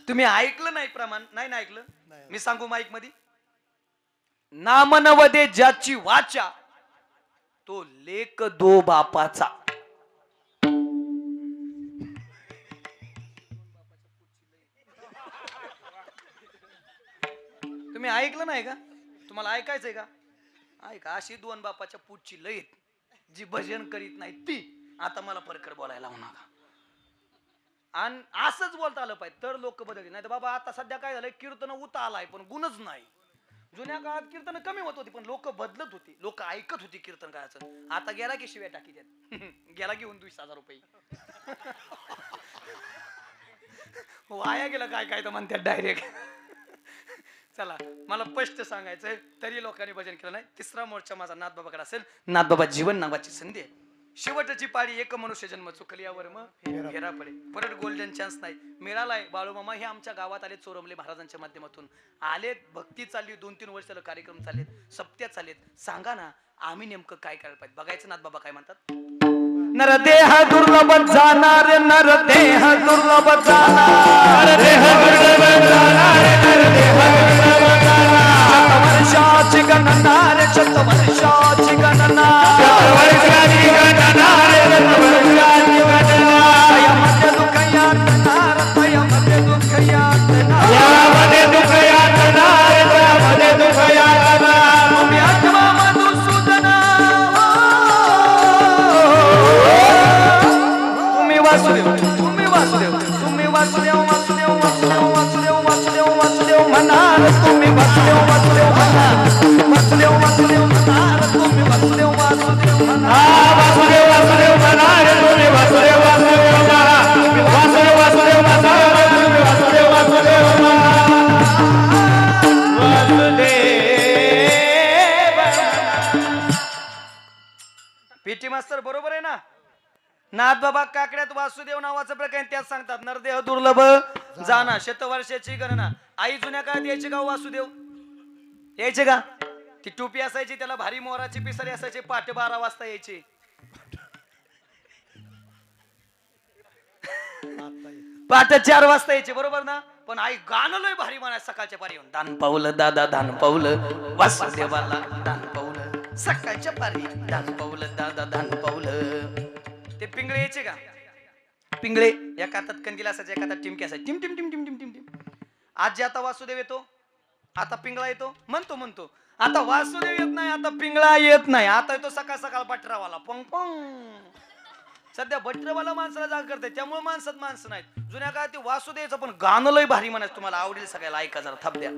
तुम्ही ऐकलं नाही प्रमाण? नाही ऐकलं. मी सांगू माईक मध्ये, नाम नवदे ज्याची वाचा तो लेक दो बापाचा. तुम्ही ऐकलं नाही का? तुम्हाला ऐकायचंय का? ऐका. अशी दोन बापाच्या पुढची लयत जी भजन करीत नाही ती आता मला परखड बोलायला लावू नका. आणि असंच बोलता आलं पाहिजे तर लोक बदलतील. नाही तर बाबा आता सध्या काय झालंय, कीर्तन उता आलाय पण गुणच नाही. जुन्या काळात कीर्तन कमी होत होती पण लोक बदलत होती, लोक ऐकत होती कीर्तन करायचं. आता गेला की शिव्या टाकी द्यात. गेला घेऊन 20,000 रुपये. वाया गेलं काय काय तर म्हणतात डायरेक्ट. चला मला स्पष्ट सांगायचंय तरी लोकांनी भजन केलं नाही. तिसरा मोर्चा माझा नाथबाबाकडे असेल. नाथबाबा जीवन नावाची संधी आहे. शेवटची पाळी एक मनुष्य जन्म चुकली यावर मग फेरा पडे. परत गोल्डन चान्स नाही मिळालाय. बाळूमामा हे आमच्या गावात आले चोरमले महाराजांच्या माध्यमातून आलेत. भक्ती चालली 2-3 वर्ष कार्यक्रम चाललेत, सप्त्या चाललेत. सांगा ना आम्ही नेमकं काय करायला पाहिजे? बघायचं नाथबाबा काय म्हणतात. नरदेह दुर्लभ जाणार, नरदेह दुर्लभ जाणार, नरदेह दुर्लभ जाणार, नरदेह दुर्लभ गणना रे शतवर्षाची गणना वर्षाची गणना रे वर्षाची गणना यामध्ये दुःख यातनार यामध्ये दुःख यातनार यामध्ये दुःख यातना यामध्ये दुःख यातना तुम्ही आत्मा मधुसूदना तुम्ही वासुदेव तुम्ही वासुदेव तुम्ही वासुदेव वासुदेव वासुदेव वासुदेव वासुदेव वासुदेव म्हणाल तुम्ही वासुदेव वासुदेव म्हणाल वासुदेव वासुदेव म्हणाल तुम्ही वासुदेव वासुदेव म्हणाल वासुदेव वासुदेव म्हणा रे तुम्ही वासुदेव वासुदेव म्हणा वासुदेव वासुदेव म्हणा तुम्ही वासुदेव वासुदेव म्हणा वासुदेव पीटी मास्तर बरोबर आहे ना नाथ बाबा काकड्यात वासुदेव नावाचं प्रकार त्यात सांगतात नरदेह दुर्लभ जाना शतवर्षाची गणना आई जुन्या काळात यायचे का वासुदेव यायचे का ती टोपी असायची त्याला भारी मोराची पिसारी असायची पहाटे 12 वाजता यायची पहाटे 4 वाजता यायचे बरोबर ना पण आई गाणं लय भारी म्हणाय सकाळच्या पारी येऊन दान पावलं दादा दान पावलं वासुदेवाला दान पावलं सकाळच्या पारी दान पावलं दादा दान पावलं ते पिंगळे यायचे का पिंगळे एका हातात कंदील असायचे एका हातात टिमकी असायची टिम टिम टिम टिम टिम टिम टिम आज जे आता वासुदेव येतो आता पिंगळा येतो म्हणतो आता वासुदेव येत नाही आता पिंगळा येत नाही आता येतो सकाळ सकाळ बटरावाला पंग पंग सध्या बटरावाला माणसाला जाग करते त्यामुळे माणसात माणसं नाहीत जुन्या काळात ते वासुदेवचं पण गाणं लय भारी म्हणायचं तुम्हाला आवडेल सगळ्याला ऐका जरा थाप द्या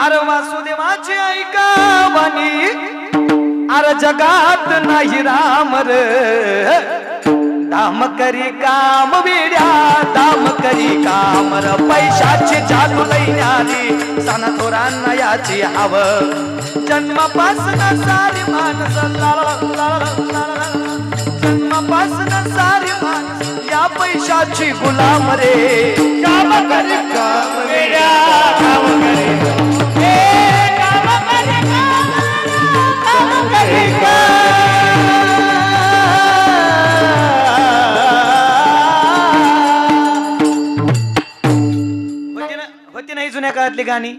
अरे वासुदेवाची ऐका वाणी अरे जगात नाही राम रे दाम करी काम विड्या दाम करी काम र पैशाची चालू लैन्याली सण थोरांना याची हव जन्मापासून सारी माणस जन्मापासून सारी माणस या पैशाची गुलाम रे काम करे काम वेड्या काम करे काम करे काम करे होती नाही जुन्या काळातली गाणी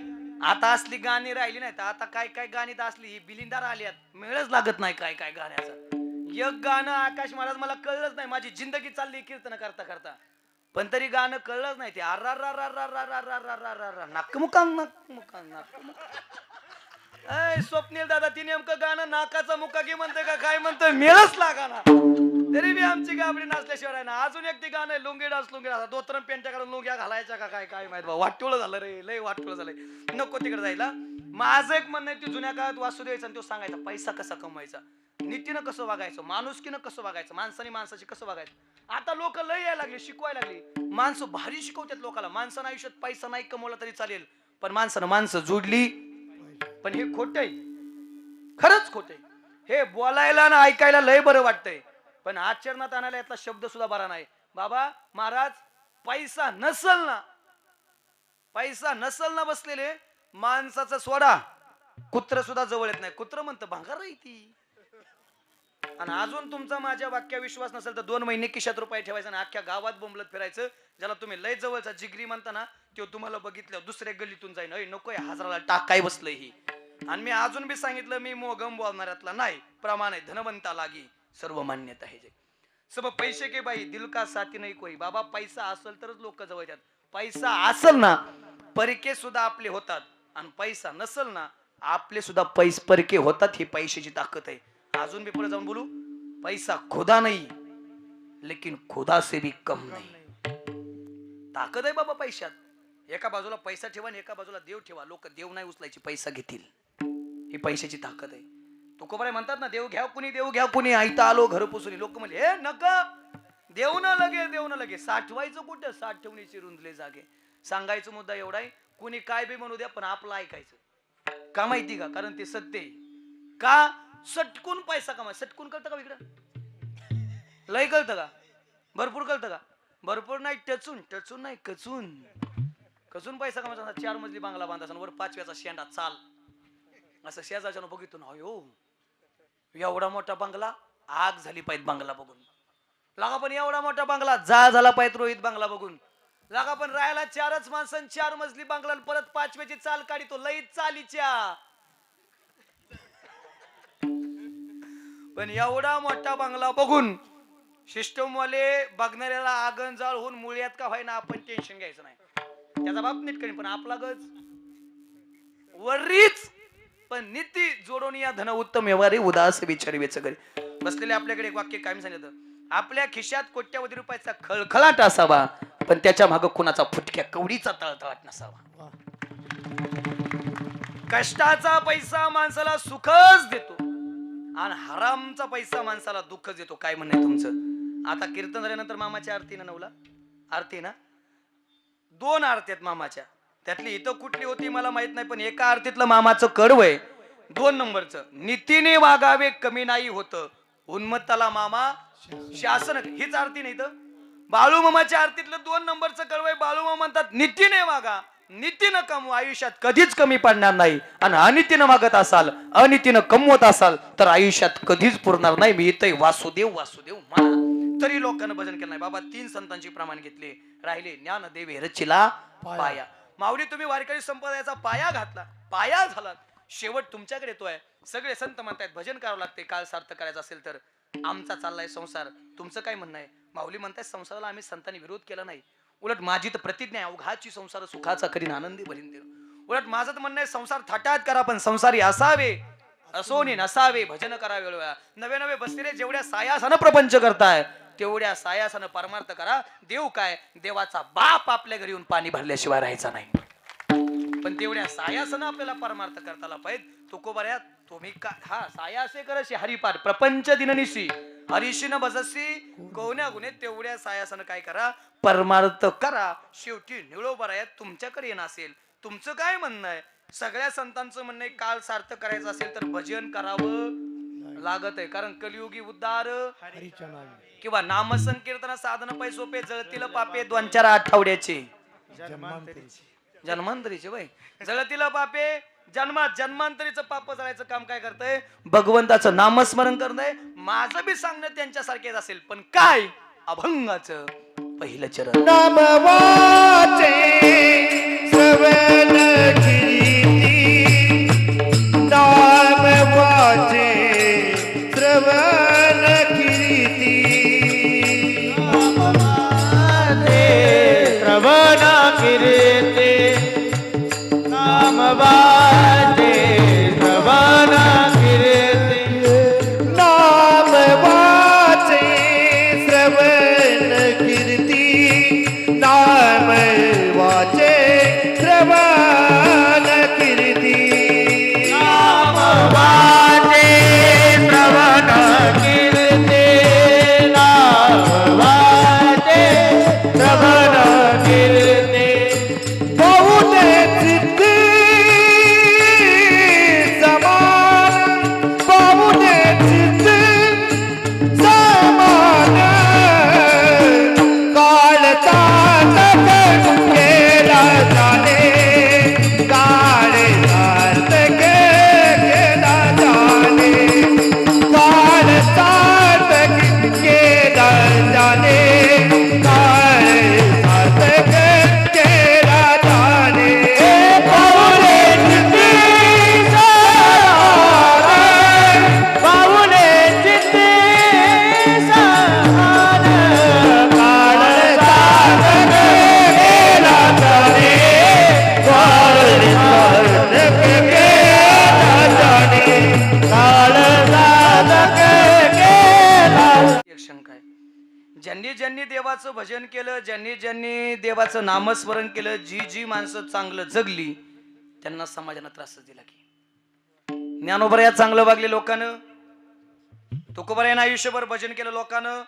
आता असली गाणी राहिली नाही तर आता काय काय गाणी तर असली बिलिंदार आल्यात मेळच लागत नाही काय काय गाण्याचं एक गाणं आकाश महाराज मला कळलंच नाही माझी जिंदगी चालली कीर्तन करता करता पण तरी गाणं कळलंच नाही ते स्वप्नील दादा ती नेमकं गाणं नाकाचा मुका की म्हणते का काय म्हणतोय मेळच लागा ना तरी बी आमची गाबडी नाचल्याशिवाय आहे ना अजून एक ती गाणं लुंगी डास दोतरम पेंट्या करून लुंग्या घालायच्या का काय काय माहित वाटोळ झालं रे लय वाटोळ झालंय नको तिकडे जायला माझं एक म्हणणं आहे ती जुन्या काळात वासुदेवाचा आणि तो सांगायचा पैसा कसा कमवायचा नीतीनं कसं वागायचं माणुसकीनं कसं वागायचं माणसाने माणसाची कसं वागायचं आता लोक लय यायला लागले शिकवायला लागली माणसं भारी शिकवतात लोकांना माणसानं आयुष्यात पैसा नाही कमवला तरी चालेल पण माणसानं माणसं जोडली पण हे खोट आहे खरंच खोट आहे हे बोलायला ना ऐकायला लय बरं वाटतंय पण आचरणात आणायला यातला शब्द सुद्धा बरा नाही बाबा महाराज पैसा नसल ना बसलेले माणसाचा सोडा कुत्र सुद्धा जवळ येत नाही कुत्र म्हणतं भांगार राही ती आणि अजून तुमचा माझ्या वाक्या विश्वास नसेल तर 2 महिने खिशात रुपये ठेवायचा आणि अख्ख्या गावात बोंबलत फिरायचं ज्याला तुम्ही लय जवळचा जिगरी म्हणता ना तो तुम्हाला बघितलं दुसऱ्या गल्लीतून जाईन अय नको हजाराला टाक काय बसलंय ही आणि मी अजून बी सांगितलं मी मोगम बोलणाऱ्यातला नाही प्रमाण आहे धनवंता लागी सर्व मान्यता आहे जे सब पैसे के बाई दिल का साथी नाही कोई बाबा पैसा असेल तरच लोक जवळ येतात पैसा असेल ना परके सुद्धा आपले होतात आणि पैसा नसेल ना आपले सुद्धा परके होतात ही पैशाची ताकद आहे अजून भी पुढे जाऊन बोलू पैसा खुदा नहीं लेकिन खुदा से भी कम नहीं ताकद आहे बाबा पैशात एका बाजूला पैसा ठेवा आणि एका बाजूला देव ठेवा लोक देव नाही उचलायची पैसा घेतील ही पैशाची ताकद आहे तुकोबारे म्हणतात ना देव घ्या कुणी आयता आलो घर पुसुनी लोक म्हणले हे नका देव न लगे साठवायचं कुठं साठ ठेवण्याची रुंदले जागे सांगायचं मुद्दा एवढा आहे कुणी काय बी म्हणू द्या पण आपलं ऐकायचं का माहिती का कारण ते सत्य आहे का सटकून पैसा कमाय सटकून कळतं का इकडं लय कळतं का भरपूर कळतं का भरपूर नाही टचून नाही कचून पैसा कमायचा 4 मजली बांगला बांधायचा वर 5व्याचा शेंडा चाल असं शेजारच्या बघितून अयो एवढा मोठा बंगला आग झाली पाहिजे बंगला बघून लागा पण एवढा मोठा बंगला झाला पाहिजे रोहित बंगला बघून लागा पण राहायला 4च माणसं 4 मजली बंगला परत 5व्याची चाल काढी तो लई चालीच्या पण एवढा मोठा बंगला बघून सिस्टम वाले बघणाऱ्याला आगन जाळ होऊन मुळ्यात का व्हायना आपण टेन्शन घ्यायचं नाही. त्याचा बाप नीट करीन पण आपला गज वरीच पण नीती जोडून या धन उत्तम व्यवहारी उदास विचारी वेच करी. बसलेले आपल्याकडे एक वाक्य काय सांगितलं, आपल्या खिशात कोट्यावधी रुपयाचा खळखळाट असावा पण त्याच्या मागे कुणाचा फुटक्या कवडीचा तळतळाट नसावा. कष्टाचा पैसा माणसाला सुखच देतो आणि हरामचा पैसा माणसाला दुःखच देतो. काय म्हणणं आहे तुमचं? आता कीर्तन झाल्यानंतर मामाच्या आरती ना नवला आरती ना 2 आरती आहेत मामाच्या, त्यातली इथं कुठली होती मला माहित नाही पण एका आरतीतलं मामाचं कडवय 2 नंबरचं, नीतीने वागावे कमी नाही होत उन्मत्ताला मामा शासन, हीच आरती नाही तर बाळू मामाच्या आरतीतलं 2 नंबरचं कडवय. बाळू मामा म्हणतात नीतीने वागा, नीतीनं कमवा, आयुष्यात कधीच कमी पडणार नाही आणि अनितीनं मागत असाल अनितीनं कमवत असाल तर आयुष्यात कधीच पुरणार नाही. मी इथं वासुदेव वासुदेव म्हणा तरी लोकांना भजन केलं नाही. बाबा 3 संतांची प्रमाण घेतले, राहिले ज्ञानदेव रचिला पाया. माऊली तुम्ही वारकरी संप्रदायाचा पाया घातला, पाया झाला, शेवट तुमच्याकडे येतोय. सगळे संत म्हणतायत भजन करावं लागते काळ सार्थ करायचं असेल तर. आमचा चाललाय संसार, तुमचं काय म्हणणं आहे? माऊली म्हणताय संसाराला आम्ही संतांनी विरोध केला नाही, उलट माझी तर प्रतिज्ञा आहे अवघाची संसार सुखाचा करीन आनंदी भरीन देव. उलट माझं तर म्हणणं आहे संसार थाटात करा पण संसारी असावे, असोनी नसावे, भजन करावे. वेळोवेळा नवे नवे बसलेले जेवढ्या सायासानं प्रपंच करताय तेवढ्या सायासानं परमार्थ करा. देव काय, देवाचा बाप आपल्या घरी येऊन पाणी भरल्याशिवाय राहायचा नाही, पण तेवढ्या सायासानं आपल्याला परमार्थ करताला पाहिजे. तुकोबऱ्यात तुम्ही का हा सायासे करशी हरिपार प्रपंच दिननिशी हरिशीन बजसी कोण्या गुणे, तेवढ्या सायासानं काय करा परमार्थ करा. शेवटी निळोबऱ्यात तुमच्याकडे येणं असेल. तुमचं काय म्हणणं आहे? सगळ्या संतांचं म्हणणं आहे काळ सार्थ करायचं असेल तर भजन करावं लागत आहे, कारण कलियुगी उद्धार किंवा नामसंकीर्तन साधन पाय सोपे जळतील पापे 2-4 आठवड्याचे जन्मांतरीचे वय जळतील पापे जन्मांतरीचं पाप जळायचं काम काय करतंय? भगवंताचं नामस्मरण करतंय. माझं बी सांगणं त्यांच्यासारखेच असेल पण काय अभंगाचं पहिलं चरण नाम वाचे श्रवण कीर्ती, नाम वाचे श्रवण कीर्ती, नाम वाचे श्रवण कीर्ती, नाम वाचे श्रवण कीर्ती, नाम वाचे श्रवण कीर्ती, नाम वाचे श्रवण कीर्ती, नाम वाचे श्रवण कीर्ती, नाम वाचे श्रवण कीर्ती, बहुते सिद्धी समान, बहुते सिद्धी समान, काळ सार्थक केला जाणे, काळ सार्थक केला जाणे, काळ सार्थक केला जाणे, काळ सार्थक केला जाणे, पाऊले चित्ती सहान, पाऊले चित्ती सहान, काळ सार्थक केला जाणे, काळ सार्थक केला जाणे, काळ सार्थक केला. एक शंका आहे, ज्यांनी ज्यांनी देवाचं भजन केलं, ज्यांनी ज्यांनी देवाचं नामस्मरण केलं, जी जी माणसं चांगलं जगली त्यांना समाजानं त्रासच दिला. की ज्ञानोबऱ्या चांगलं वागले लोकांनं, तुकोबऱ्यानं आयुष्यभर भजन केलं लोकांनं,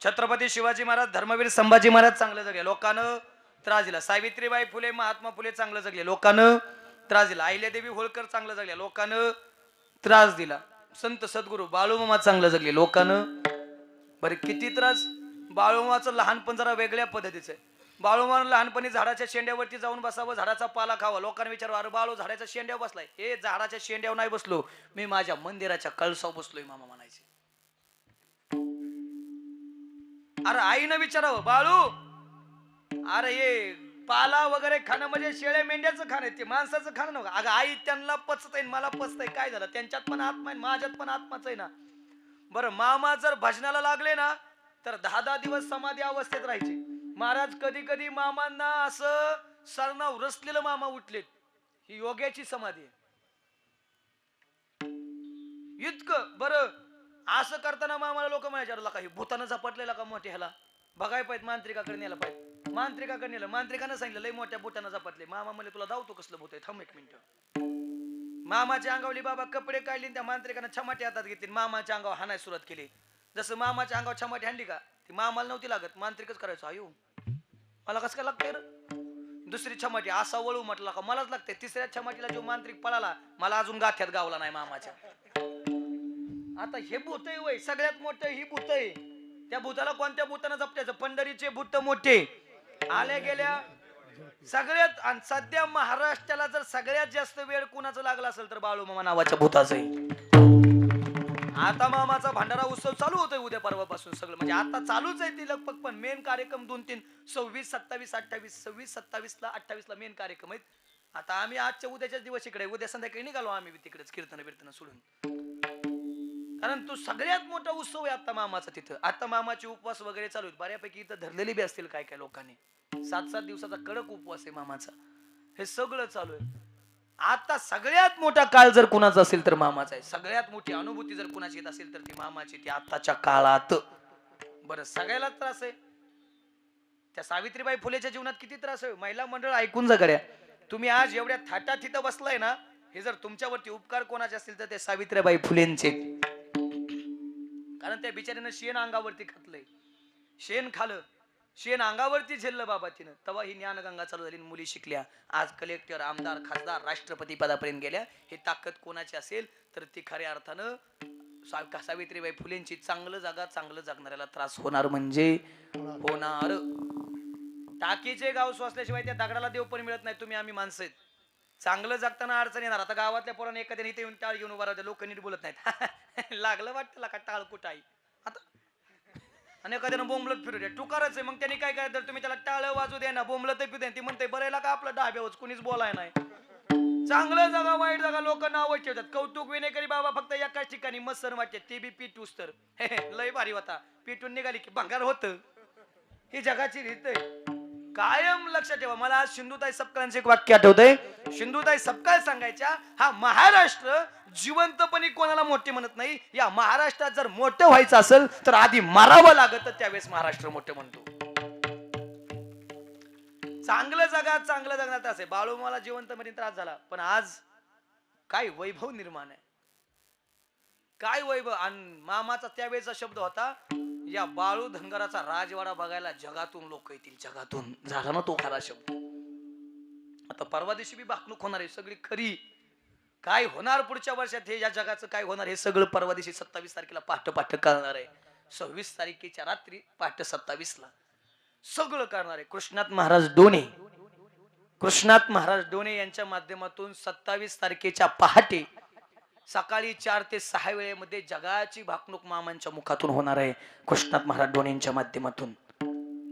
छत्रपती शिवाजी महाराज धर्मवीर संभाजी महाराज चांगलं जगले लोकांनं त्रास दिला, सावित्रीबाई फुले महात्मा फुले चांगलं जगले लोकांनं त्रास दिला, अहिल्यादेवी होळकर चांगलं जगले लोकांनं त्रास दिला, संत सद्गुरू बाळूमामा चांगलं जगले लोकांनं. बरे किती त्रास. बाळूमामाचं लहानपण जरा वेगळ्या पद्धतीचं आहे. बाळूमामा लहानपणी झाडाच्या शेंड्यावरती जाऊन बसावं, झाडाचा पाला खावा. लोकांना विचारवा अरे बाळू झाडाच्या शेंड्यावर बसलाय? हे झाडाच्या शेंड्यावर नाही बसलो मी, माझ्या मंदिराच्या कळसावर बसलोय मामा म्हणायचे. अरे आईनं विचारावं बाळू अरे हे पाला वगैरे खाणं म्हणजे शेळ्या मेंढ्याचं खाणं आहे, ते माणसाचं खाणं नव्हतं. अगं आई त्यांना पचत आहे मला पचत आहे, काय झालं? त्यांच्यात पण आत्मा आहे माझ्यात पण आत्माच आहे ना. बरं मामा जर भजनाला लागले ना तर 10-10 दिवस समाधी अवस्थेत राहायचे महाराज. कधी कधी मामांना असं सरनाव रचलेलं मामा उठलेत. ही योग्याची समाधी आहे. इतकं बरं असं करताना मामाला लोक म्हणायचे काही भूतानं झपटलेला का मोठ्या ह्याला बघाय पाहिजे मांत्रिकाकडे नेला पाहिजे. मांत्रिकाकडे नेलं मांत्रिकानं सांगितलं लय मोठ्या भूतानं झपटले. मामा म्हणले तुला धावतो कसलं भूत आहे थांब 1 मिनिट. मामाच्या अंगावली बाबा कपडे काढले त्या मांत्रिकानं छमाटे हातात घेतली मामाच्या अंगावर हाणाय सुरुवात केली. जसं मामाच्या अंगावर छमाटे हाणली का ती मामाला नव्हती लागत मांत्रिकच करायचो. आयो मला कसं काय लागतंय रे. दुसरी छमाटी असा वळू म्हटला का मलाच लागते. तिसऱ्या छमाटीला जो मांत्रिक पळाला मला अजून गाठ्यात गावला नाही मामाच्या. आता हे भूत आहे वय सगळ्यात मोठं ही भूत आहे. त्या भूताला कोणत्या भूतानं जपट्याचं पंढरीचे भूत मोठे आल्या गेल्या सगळ्यात. आणि सध्या महाराष्ट्राला जर सगळ्यात जास्त वेळ कुणाचं लागला असेल तर बाळूमामा नावाच्या भूताचं आहे. आता मामाचा भंडारा उत्सव चालू होतोय उद्या परवापासून सगळं म्हणजे आता चालूच आहे ती लगभग. पण मेन कार्यक्रम 2-3 26 27 28 26 27 ला 28 ला मेन कार्यक्रम आहेत. आता आम्ही आजच्या उद्याच्या दिवस इकडे उद्या संध्याकाळी निघालो आम्ही तिकडेच कीर्तन बिर्तन सोडून. कारण तो सगळ्यात मोठा उत्सव आहे आता मामाचा तिथं. आता मामाचे उपवास वगैरे चालू आहेत बऱ्यापैकी इथं धरलेली बी असतील काय काय लोकांनी. 7-7 दिवसाचा कडक उपवास आहे मामाचा. हे सगळं चालू आहे. आता सगळ्यात मोठा काळ जर कुणाचा असेल तर मामाचा आहे. सगळ्यात मोठी अनुभूती जर कुणाची येत असेल तर ती मामाची ती आताच्या काळात. बरं सगळ्याला त्रास आहे. त्या सावित्रीबाई फुलेच्या जीवनात किती त्रास आहे. महिला मंडळ ऐकून जा गड्या तुम्ही आज एवढ्या थाटात तिथं बसलाय ना हे जर तुमच्यावरती उपकार कोणाचे असतील तर ते सावित्रीबाई फुलेंचे. कारण त्या बिचाऱ्यानं शेण अंगावरती खातलंय. शेण खालं शेण अंगावरती झेललं बाबा तिनं. तेव्हा ही ज्ञानगंगा चालू झाली. मुली शिकल्या आज कलेक्टर आमदार खासदार राष्ट्रपती पदापर्यंत गेल्या. हे ताकद कोणाची असेल तर ती खऱ्या अर्थानं सावित्रीबाई फुलेंची. चांगलं जागा चांगलं जगणाऱ्याला त्रास होणार म्हणजे होणार. टाकीचे गाव सोसल्याशिवाय त्या दगडाला देव पण मिळत नाही. तुम्ही आम्ही माणसं आहेत. चांगलं जगताना अडचण येणार. आता गावातल्या पोरांना एखाद्याने इथे येऊन टाळ घेऊन उभा राहते लोक नीट बोलत नाहीत. लागलं वाटतं का टाळ कुठं आहे आता. आणि एखाद्यानं बोंबलत फिरू द्या टुकारच आहे. मग त्यांनी काय करायचं तुम्ही त्याला टाळ वाजू द्या ना बोंबलत फिरू द्या. ती म्हणते बरेला का आपलं डाब्यावच कुणीच बोलाय नाही. चांगलं जागा वाईट जागा लोक नाव ठेवतात. कौतुक विनेकरी बाबा फक्त एकाच ठिकाणी मत्सर वाटते ते बी पिटूस तर लय भारी होता. पिटून निघाली की भंगार होत. ही जगाची रीत आहे. कायम लक्षात ठेवा. मला आज सिंधुताई सपकाळांचे एक वाक्य आठवतंय. सिंधुताई सपकाळ सांगायच्या हा महाराष्ट्र जिवंतपणी कोणाला मोठे म्हणत नाही. या महाराष्ट्रात जर मोठं व्हायचं असेल तर आधी मारावं लागत त्यावेळेस महाराष्ट्र मोठं म्हणतो. चांगलं जगात चांगलं जगण्यात असे बाळूमाला जिवंतपणी त्रास झाला पण आज काय वैभव निर्माण आहे. काय वैभव. आणि मामाचा त्यावेळेचा शब्द होता या बाळू धनगराचा राजवाडा बघायला जगातून लोक येतील. जगातून झाला ना तो खरा शब्द. आता परवा दिवशी बी भाकणूक होणार आहे सगळी खरी. काय होणार पुढच्या वर्षात हे या जगाचं काय होणार हे सगळं परवा दिवशी 27 तारखेला पहाटे कळणार आहे. 26 तारखेच्या रात्री पहाटे 27 ला सगळं करणार आहे. कृष्णात महाराज डोने यांच्या माध्यमातून 27 तारखेच्या पहाटे सकाळी 4 ते 6 वेळेमध्ये जगाची भाकणूक मामांच्या मुखातून होणार आहे. कृष्णात महाराज डोनेंच्या माध्यमातून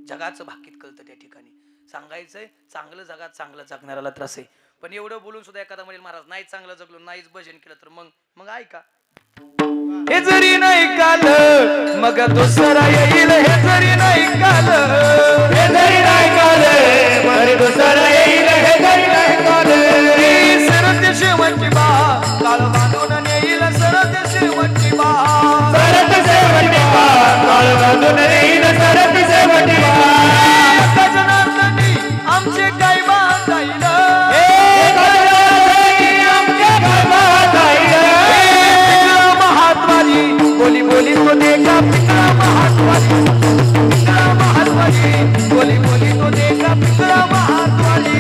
जगाचं भाकीत कळतं. त्या ठिकाणी सांगायचंय चांगलं जगात चांगलं जगणाऱ्याला त्रास आहे. पण एवढं बोलून सुद्धा एखादा म्हणेल महाराज नाही चांगलं जगलो नाहीच भजन केलं तर मग ऐका. हे जरी नाही काल मग दुसरा येईल. हे जरी नाही काल हे जरी नाही काल मग दुसरा येईल. हे जरी नाही काल सरते शेवटची बा काळ बांधून नेईल. सरते शेवटची बा सरत शेवटी बा काळ बांधून येईल. सरत शेवटी बा गजनार्दनी आमचे काय बांधाईल. बोली बोली तो देखा पिंगळा महाद्वारी. बोली बोली तो देखा पिंगळा महाद्वारी.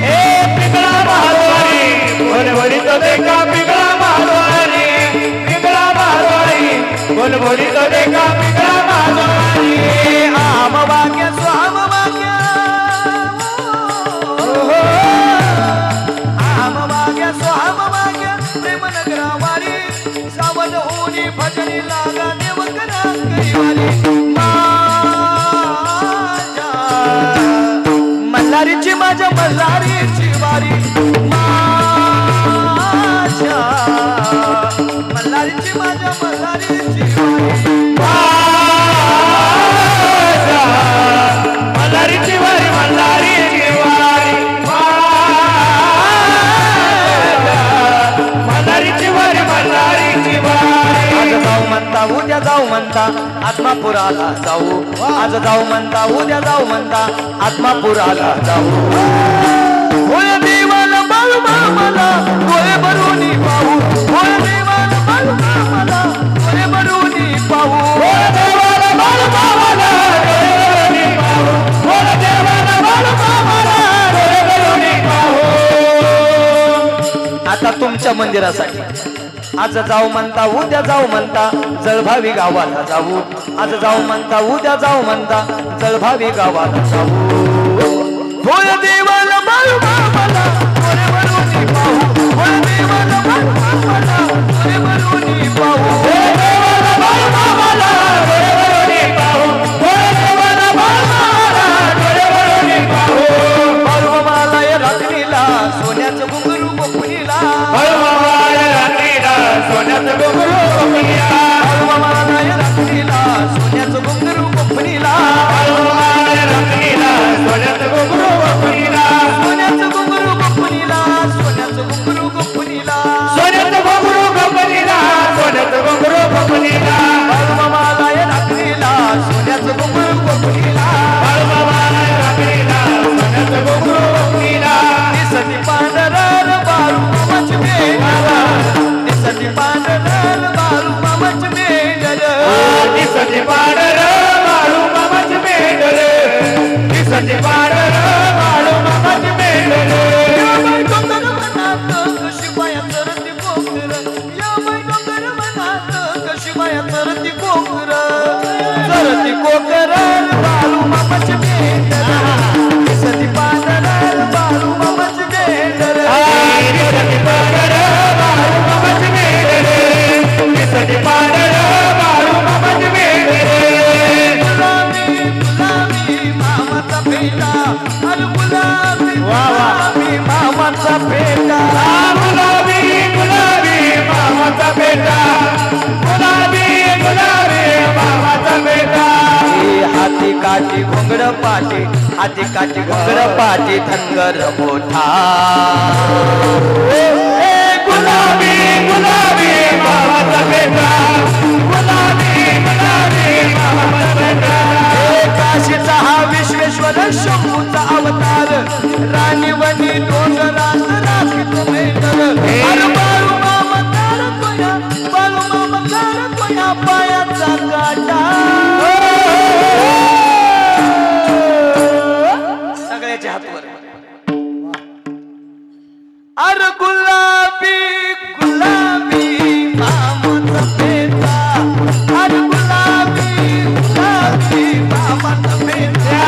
आत्मापुराला जाऊ आज जाऊ म्हणता उद्या जाऊ म्हणता आत्मापुराला जाऊ होय देवाला बाळू मामाला डोळे भरूनी पाहू होय देवाला बाळू मामाला डोळे भरूनी पाहू होय देवाला बाळू मामाला डोळे भरूनी पाहू होय देवाला बाळू मामाला डोळे भरूनी पाहू आता तुमच्या मंदिरासाठी आज जाऊ म्हणता उद्या जाऊ म्हणता जळभावी गावाला जाऊ आज जाऊ म्हणता उद्या जाऊ म्हणता जळभावी गावाला जाऊ होय देवाला बाळू मामाला डोळे भरूनी पाहू होय देवाला बाळू मामाला डोळे भरूनी पाहू होय देवाला बाळू मामाला डोळे भरूनी पाहू होय देवाला बाळू मामाला डोळे भरूनी पाहू बाळू मामाला या रात्रीला सोन्याचं घुंगरू गोपनीला बाळू मामाला या रात्रीला सोन्याचं घुंगरू गोपनीला बाळू मामाला या रात्रीला सोन्याचं घुंगरू गोपनीला बाळू मामाला या रात्रीला सोन्याचं घुंगरू गोपनीला सोन्याचं घुंगरू गोपनीला सोन्याचं घुंगरू गोपनीला सोन्याचं घुंगरू गोपनीला सोन्याचं घुंगरू गोपनीला बाळू मामाला या रात्रीला सोन्याचं घुंगरू गोपनीला बाळू मामाला या रात्रीला सोन्याचं घुंगरू गोपनीला दिसती पांढरार बाळू मामाची मेंढर दिसती पांढरार बाळू मामाची मेंढर दिसती पाडर बाळू मामाची मेंढर दिसती पाडर बाळू मामाची मेंढर डोंगर मनात कशी बाया चरती कोकर या बाई डोंगर मनात कशी बाया चरती कोकर बाळू मामाची मेंढर दिसती पांढरार बाळू मामाची मेंढर दिसती पाडर बाळू मामाची मेंढर दिसती पाडर बाळू मामाची मेंढर गुलाबी गुलाबी मामाचा पेटा अरे गुलाबी गुलाबी मामाचा पेटा गुलाबी गुलाबी मामाचा बेटा गुलाबी गुलाबी मामाचा बेटा हाती काठी घोंगड पाठी हाती काठी घोंगड पाठी धनगर मोठा गुलाबी गुलाबी मामाचा बेटा गुलाबी गुलाबी मामाचा बेटा काशीचा हा विश्वेश्वर शंभूचा अवतार राणीवनी डोंगरात राखीतो मेंढर अरे बाळू मामा काढतोया बाळू मामा काढतोया पायाचा काटा सगळ्याच्या हातवर अरे गुलाबी गुलाबी मामाचा पेटा अरे गुलाबी गुलाबी मामाचा पेटा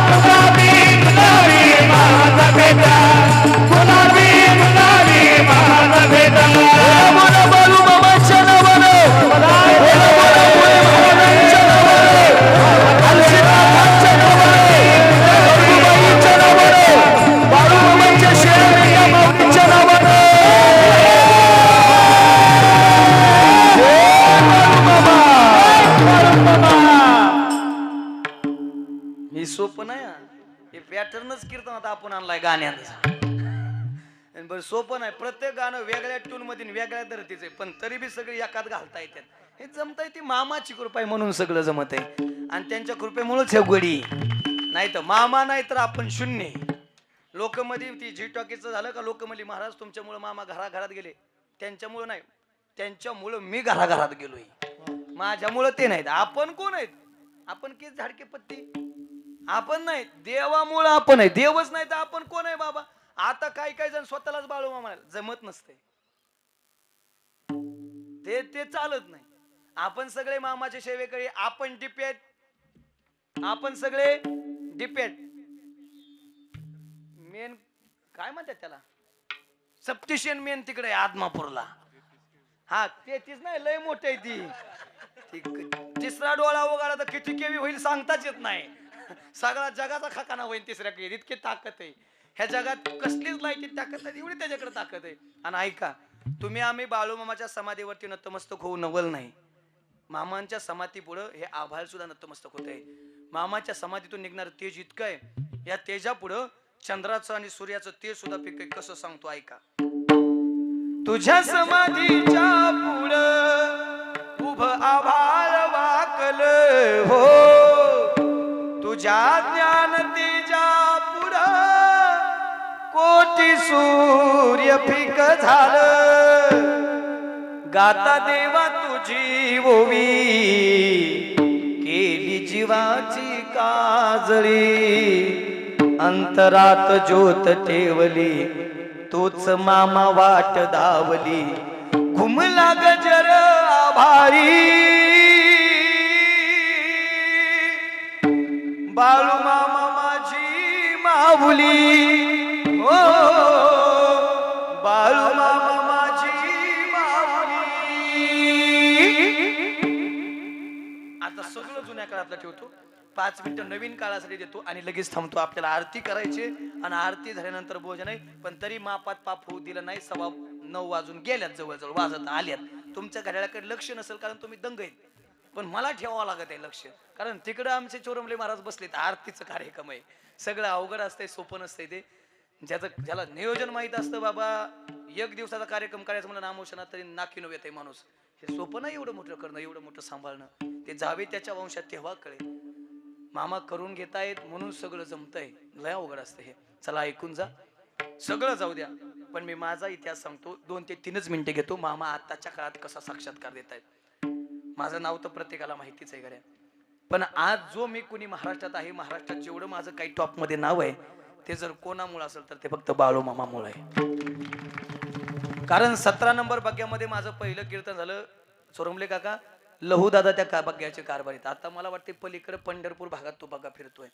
गुलाबी गुलाबी मामाचा बेटा गुलाबी गुलाबी मामाचा बेटा बोला बाळू मामाच्या नावानं बोला मुळे महाराजांच्या नावानं अलसीनाथांच्या नावानं गंगूबाईच्या नावानं बाळू मामाच्या शेळ्या माऊलीच्या नावानं ही सोपं नाही हा. हे पॅटर्नच कीर्तन आता आपण आणलाय गाण्यांचा बरं सोपं नाही प्रत्येक गाणं वेगळ्या ट्यून मध्ये वेगळ्या धर्तीचे पण तरी बी सगळे एकात घालता येतात हे जमताय ती मामाची कृपा आहे म्हणून सगळं जमत आहे आणि त्यांच्या कृपेमुळेच हे गडी नाही तर मामा नाही तर आपण शून्य लोकमध्ये ती जी टॉकीचं झालं का लोकमली महाराज तुमच्यामुळे मामा घराघरात गेले त्यांच्यामुळे नाही त्यांच्यामुळं मी घराघरात गेलोय माझ्यामुळं ते नाहीत आपण कोण आहेत आपण केस झाडके पत्ती आपण नाही देवामुळं आपण आहे देवच नाही तर आपण कोण आहे बाबा आता काही काही जण स्वतःलाच बाळू मामा जमत नसते ते ते चालत नाही आपण सगळे मामाच्या सेवेकडे आपण डिपेट आपण सगळे डिपेट मेन काय म्हणतात त्याला सप्टिशियन मेन तिकडे आदमापूरला हा ते तीच नाही लय मोठे आहे ती तिसरा डोळा उघडा तर किती केवी होईल सांगताच येत नाही सगळा जगाचा खाकाना होईल तिसऱ्या केळीत इतकी ताकद आहे ह्या जगात कसलीच लायकी ताकद नाही एवढी त्याच्याकडे ताकद आहे आणि ऐका तुम्ही आम्ही बाळू मामाच्या समाधीवरती नतमस्तक होऊ नवल नाही मामांच्या समाधी पुढे हे आभाळ सुद्धा नतमस्तक होत आहे मामाच्या समाधीतून निघणार तेज इतकं आहे या तेजा पुढं चंद्राचं आणि सूर्याचं तेज सुद्धा पिक कसं सांगतो ऐका तुझ्या समाधीच्या पुढं उभ आभाळ वाक पागल हो तुझ्या ज्ञान तेजा पुढं कोटी सूर्य फिक झालं गाता देवा तुझी ओवी केली जीवाची काजळी अंतरात ज्योत ठेवली तोच मामा वाट धावली घुमला गजर आभारी बाळू मामा माझी माऊली हो बाळू मामा माझी माऊली. आता सगळं जुन्या काळातलं ठेवतो 5 मिनिटं नवीन काळासाठी देतो आणि लगेच थांबतो. आपल्याला आरती करायची आणि आरती झाल्यानंतर भोजन आहे पण तरी मापात पाप होऊ दिलं नाही. 9:15 वाजून गेल्यात जवळजवळ वाजत आल्यात. तुमच्या घड्याळाकडे लक्ष नसेल कारण तुम्ही दंग आहेत पण मला ठेवावं लागत आहे लक्ष कारण तिकडं आमचे चोरमले महाराज बसले तर आरतीचं कार्यक्रम आहे. सगळं अवघड असतंय सोपं नसतंय ते ज्याला नियोजन माहित असतं बाबा 1 दिवसाचा कार्यक्रम करायचं म्हणलं नामोशना तरी नाकीनो येत आहे माणूस. हे सोपं नाही एवढं मोठं करणं एवढं मोठं सांभाळणं. ते जावे त्याच्या वंशात तेव्हा कळेल. मामा करून घेतायत म्हणून सगळं जमतंय. लय अवघड असतं हे. चला ऐकून जा सगळं जाऊ द्या पण मी माझा इतिहास सांगतो 2 ते 3 मिनिटं घेतो. मामा आताच्या काळात कसा साक्षात्कार देत आहेत. माझं नाव तर प्रत्येकाला माहितीच आहे गड्या पण आज जो मी कुणी महाराष्ट्रात आहे महाराष्ट्रात जेवढं माझं काही टॉप मध्ये नाव आहे ते जर कोणामुळे असेल तर ते फक्त बाळू मामामुळे आहे. कारण 17 नंबर बग्ग्यामध्ये माझं पहिलं कीर्तन झालं. चोरमले काका लहू दादा त्या बग्ग्याचे कारभारीत. आता मला वाटते पलीकडे पंढरपूर भागात तो बग्गा फिरतोय.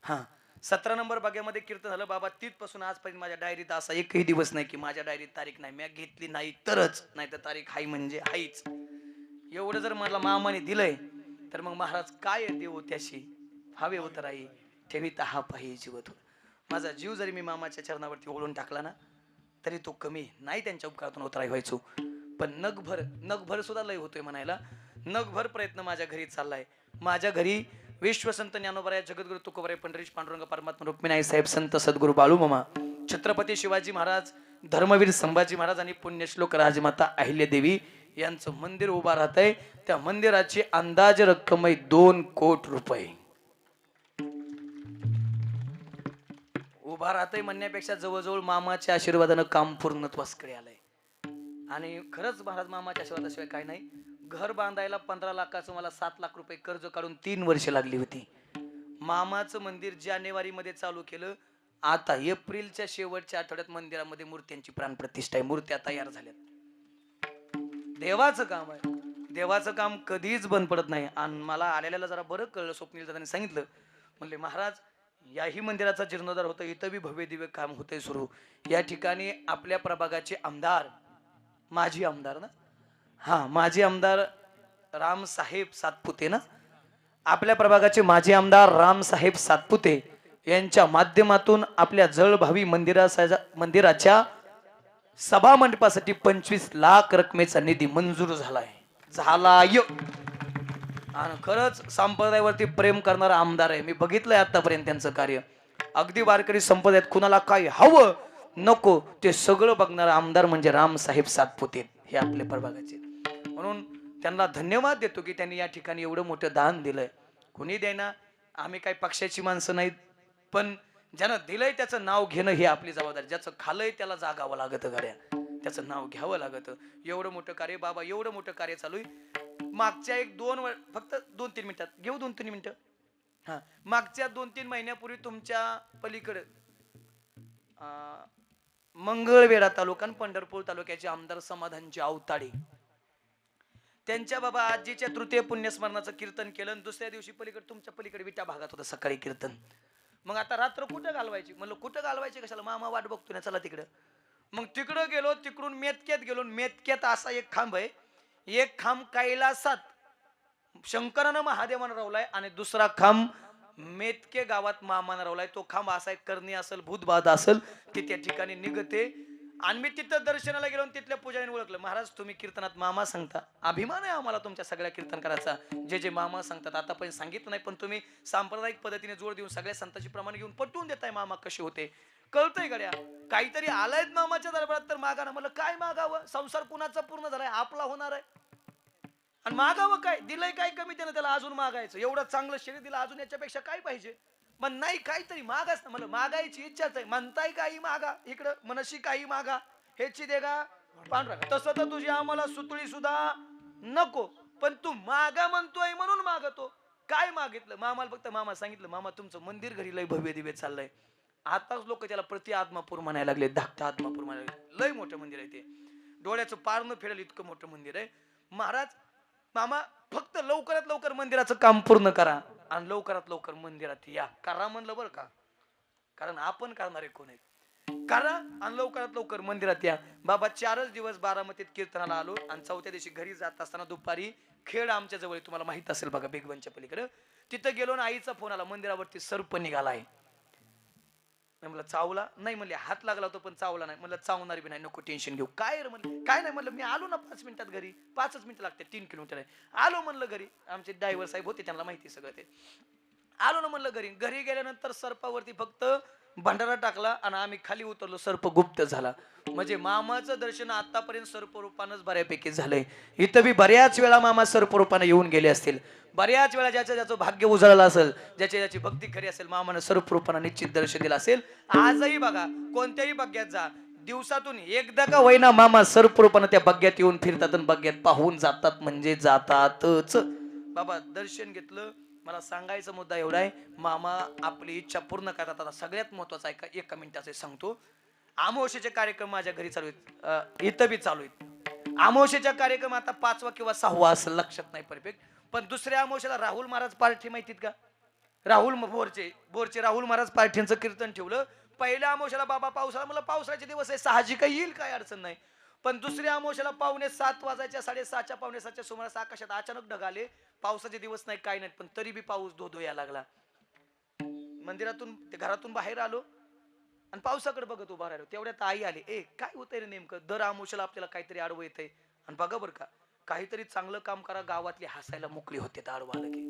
हा 17 नंबर बग्ग्यामध्ये कीर्तन झालं बाबा. तिथपासून आजपर्यंत माझ्या डायरीत असा एकही दिवस नाही की माझ्या डायरीत तारीख नाही मी घेतली नाही तरच नाही तर तारीख हाय म्हणजे हाईच. एवढं जर मला मामाने दिलंय तर मग महाराज काय देऊ त्याशी हवे होत राही ठेवीत हा पाही जीवत. माझा जीव जरी मी मामाच्या चरणावरती ओळून टाकला ना तरी तो कमी नाही. त्यांच्या उपकारातून उतराई व्हायचो पण नगभर सुद्धा लय होतोय म्हणायला. नगभर प्रयत्न माझ्या घरी चाललाय. माझ्या घरी विश्वसंत ज्ञानोबराय जगद्गुरु तुकोबराय पंढरीश पांडुरंग परमात्मा रुक्मिणी साहेब संत सद्गुरु बाळू मामा छत्रपती शिवाजी महाराज धर्मवीर संभाजी महाराज आणि पुण्यश्लोक राजमाता अहिल्यादेवी यांचं मंदिर उभा राहत आहे. त्या मंदिराची अंदाज रक्कम आहे 2 कोटी रुपये. उभा राहतय म्हणण्यापेक्षा जवळजवळ मामाच्या आशीर्वादानं काम पूर्णत्वासकडे आलंय. आणि खरंच महाराज मामाच्या आशीर्वादाशिवाय काय नाही. घर बांधायला 15 लाखाचं मला 7 लाख रुपये कर्ज काढून 3 वर्ष लागली होती. मामाचं मंदिर जानेवारी मध्ये चालू केलं. आता एप्रिलच्या शेवटच्या आठवड्यात मंदिरामध्ये मूर्त्यांची प्राणप्रतिष्ठा आहे. मूर्त्या तयार झाल्यात. देवाचं काम आहे. देवाचं काम कधीच बंद पडत नाही. आणि मला आलेल्याला जरा बरं कळलं. स्वप्नील दादांनी सांगितलं म्हणले महाराज याही मंदिराचा जीर्णोद्धार होतं इथं बी भव्य दिव्य काम होतंय सुरू. या ठिकाणी आपल्या प्रभागाचे आमदार माजी आमदार ना माजी आमदार रामसाहेब सातपुते ना आपल्या प्रभागाचे माजी आमदार रामसाहेब सातपुते यांच्या माध्यमातून आपल्या जळभावी मंदिराच्या सभा मंडपासाठी 25 लाख रकमेचा निधी मंजूर झालाय. आणि खरंच संप्रदायावरती प्रेम करणारा आमदार आहे. मी बघितलंय आतापर्यंत त्यांचं कार्य. अगदी वारकरी संप्रदायात कुणाला काय हवं नको ते सगळं बघणारा आमदार म्हणजे रामसाहेब सातपुते हे आपल्या प्रभागाचे. म्हणून त्यांना धन्यवाद देतो की त्यांनी या ठिकाणी एवढं मोठं दान दिलंय. कुणी देना आम्ही काही पक्षाची माणसं नाहीत पण ज्यानं दिलंय त्याचं नाव घेणं ही आपली जबाबदारी. ज्याचं खालंय त्याला जागावं लागतं गाड्या त्याचं नाव घ्यावं लागतं. एवढं मोठं कार्य बाबा एवढं मोठं कार्य चालू आहे. मागच्या 1-2 फक्त 2-3 मिनिटात घेऊ 2-3 मिनिटं. मागच्या 2-3 महिन्यापूर्वी तुमच्या पलीकडे मंगळवेढा तालुका पंढरपूर तालुक्याचे आमदार समाधानचे अवताडे त्यांच्या बाबा आजीच्या तृतीय पुण्यस्मरणाचं कीर्तन केलं. दुसऱ्या दिवशी पलीकडे तुमच्या पलीकडे विटा भागात होतं सकाळी कीर्तन. मग आता रात्र कुठं घालवायची म्हणलं कुठं घालवायची कशाला मामा वाट बघतो ना चला तिकडं. मग तिकडं गेलो तिकडून मेतक्यात गेलो. मेतक्यात असा एक खांब आहे. एक खांब कैलासात शंकरानं महादेवानं रावलाय आणि दुसरा खांब मेतके गावात मामानं रावलाय. तो खांब असा एक करणी असेल भूतबाधा असेल की त्या ठिकाणी निघते. आणि मी तिथं दर्शनाला गेलो तिथल्या पुजारीने ओळखलं महाराज तुम्ही कीर्तनात मामा सांगता. अभिमान आहे आम्हाला तुमच्या सगळ्या कीर्तन करायचा. जे मामा सांगतात आता पण सांगितलं नाही पण तुम्ही सांप्रदायिक पद्धतीने जोड देऊन सगळ्या संतांची प्रमाणे घेऊन पटवून देताय मामा कसे होते. कळतंय गड्या काहीतरी आलायत मामाच्या दरबारात तर मागा ना. म्हणलं काय मागावं संसार कुणाचा पूर्ण झालाय आपला होणार आहे. आणि मागावं काय, दिलंय काय कमी, त्यानं त्याला अजून मागायचं. एवढं चांगलं शरीर दिलं, अजून याच्यापेक्षा काय पाहिजे. पण नाही, काहीतरी मागाच ना. मला मागायची इच्छाच आहे. म्हणताय काही मागा, इकडं मनशी काही मागा, ह्याची दे का पांढरा. तसं तर तुझी आम्हाला सुतळी सुद्धा नको, पण तू मागा म्हणतोय म्हणून मागतो. काय मागितलं मामाला? फक्त मामा सांगितलं, मामा तुमचं मंदिर घरी लय भव्य दिव्य चाललंय. आताच लोक त्याला प्रति आत्मापूर म्हणायला लागले, धाकटा आत्मापूर म्हणायला लागले. लय मोठं मंदिर आहे ते, डोळ्याचं पार न फिरेल इतकं मोठं मंदिर आहे. महाराज, मामा फक्त लवकरात लवकर मंदिराचं काम पूर्ण करा आणि लवकरात लवकर मंदिरात या. करा म्हणलं बरं का, कारण आपण करणारे कोण आहेत. करा आणि लवकरात लवकर मंदिरात या. बाबा 4च दिवस बारामतीत कीर्तनाला आलो आणि 4थ्या दिवशी घरी जात असताना दुपारी खेड आमच्या जवळ, तुम्हाला माहित असेल बघा, बेगवनच्या पलीकडे. तिथं गेलो ना, आईचा फोन आला, मंदिरावरती सर्प निघालाय. म्हणलं चावला नाही, म्हणले हात लागला होता पण चावला नाही. म्हणलं चावणार बी नाही, नको टेन्शन घेऊ. काय रे म्हणलं, काय नाही. म्हणलं मी आलो ना 5 मिनिटात घरी, 5च मिनिटं लागते, 3 किलोमीटर आहे. आलो म्हणलं घरी, आमचे ड्रायव्हर साहेब होते, त्यांना माहिती सगळं ते. आलो ना म्हणलं घरी. घरी गेल्यानंतर सर्पावरती फक्त भंडारा टाकला आणि आम्ही खाली उतरलो, सर्प गुप्त झाला. म्हणजे मामाचं दर्शन आतापर्यंत सर्परूपानंच बऱ्यापैकी झालंय. इथं बी बऱ्याच वेळा मामा सर्परूपाने येऊन गेले असतील. बऱ्याच वेळा ज्याचं भाग्य उजळलं असेल, ज्याची भक्ती खरी असेल, मामानं सर्परूपाने निश्चित दर्शन दिलं असेल. आजही बघा, कोणत्याही बग्यात जा, दिवसातून एकदा का होईना मामा सर्परूपाने त्या बग्यात येऊन फिरतात आणि बग्यात पाहून जातात, म्हणजे जातातच. बाबा दर्शन घेतलं. मला सांगायचा मुद्दा एवढा आहे, मामा आपली इच्छा पूर्ण करतात. आता सगळ्यात महत्वाचं आहे का, 1 मिनिटाचं सांगतो. अमावस्येचे कार्यक्रम माझ्या घरी चालू आहेत, इथं बी चालू आहेत. अमावस्येचा कार्यक्रम आता 5वा किंवा 6वा असं लक्षात नाही परफेक्ट, पण दुसऱ्या अमावस्येला राहुल महाराज पार्टी माहितीत का? राहुल बोरचे राहुल महाराज पार्टींचं कीर्तन ठेवलं. पहिल्या अमावस्येला बाबा पावसाळा, मला पावसाळ्याचे दिवस आहे, साहजिक येईल, काय अडचण नाही. पण दुसऱ्या अमावस्येला 6:45 वाजायच्या, 6:30च्या 6:45च्या सुमारास आकाशात अचानक ढग आले. पावसाचे दिवस नाही, काय नाही, पण तरी बी पाऊस धो यायला लागला. मंदिरातून घरातून बाहेर आलो आणि पावसाकडे बघत उभा राहिलो. तेवढ्यात आई आली. काय होतंय रे नेमकं, दर अमावस्येला आपल्याला काहीतरी आडवं येतंय. आणि बघा बरं का, काहीतरी चांगलं काम करा, गावातली हसायला मोकळी होते आडवं आलं की.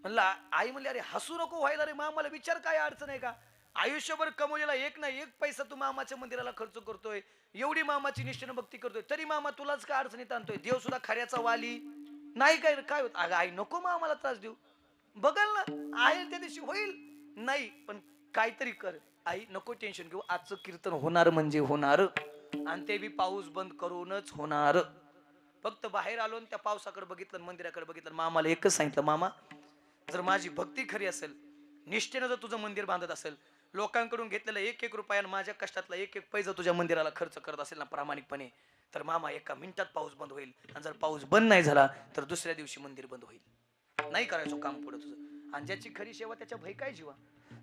म्हणलं, आई म्हणली, अरे हसू नको व्हायला रे मामाला, विचार काय अडचण आहे का? आयुष्यभर कमवलेला एक ना एक पैसा तू मामाच्या मंदिराला खर्च करतोय, एवढी मामाची निष्ठेनं भक्ती करतोय, तरी मामा तुलाच काय अडचणीत आणतोय? देव सुद्धा खऱ्याचा वाली नाही काय होत? अगं आई नको मामाला त्रास देऊ, बघल ना आहे त्या दिवशी होईल. नाही पण काहीतरी कर आई, नको टेन्शन घेऊ, आजचं कीर्तन होणार म्हणजे होणार, आणि ते बी पाऊस बंद करूनच होणार. फक्त बाहेर आलो आणि त्या पावसाकडे बघितलं, मंदिराकडे बघितलं. मामाला एकच सांगितलं, मामा जर माझी भक्ती खरी असेल, निष्ठेनं जर तुझं मंदिर बांधत असेल, लोकांकडून घेतलेला 1-1 रुपया आणि माझ्या कष्टातला 1-1 पैसा तुझ्या मंदिराला खर्च करत असेल ना प्रामाणिकपणे, तर मामा 1 मिनिटात पाऊस बंद होईल. आणि जर पाऊस बंद नाही झाला तर दुसऱ्या दिवशी मंदिर बंद होईल. नाही करायचं काम पुढे तुझं. आणि ज्याची खरी सेवा त्याच्या भय काय जीवा.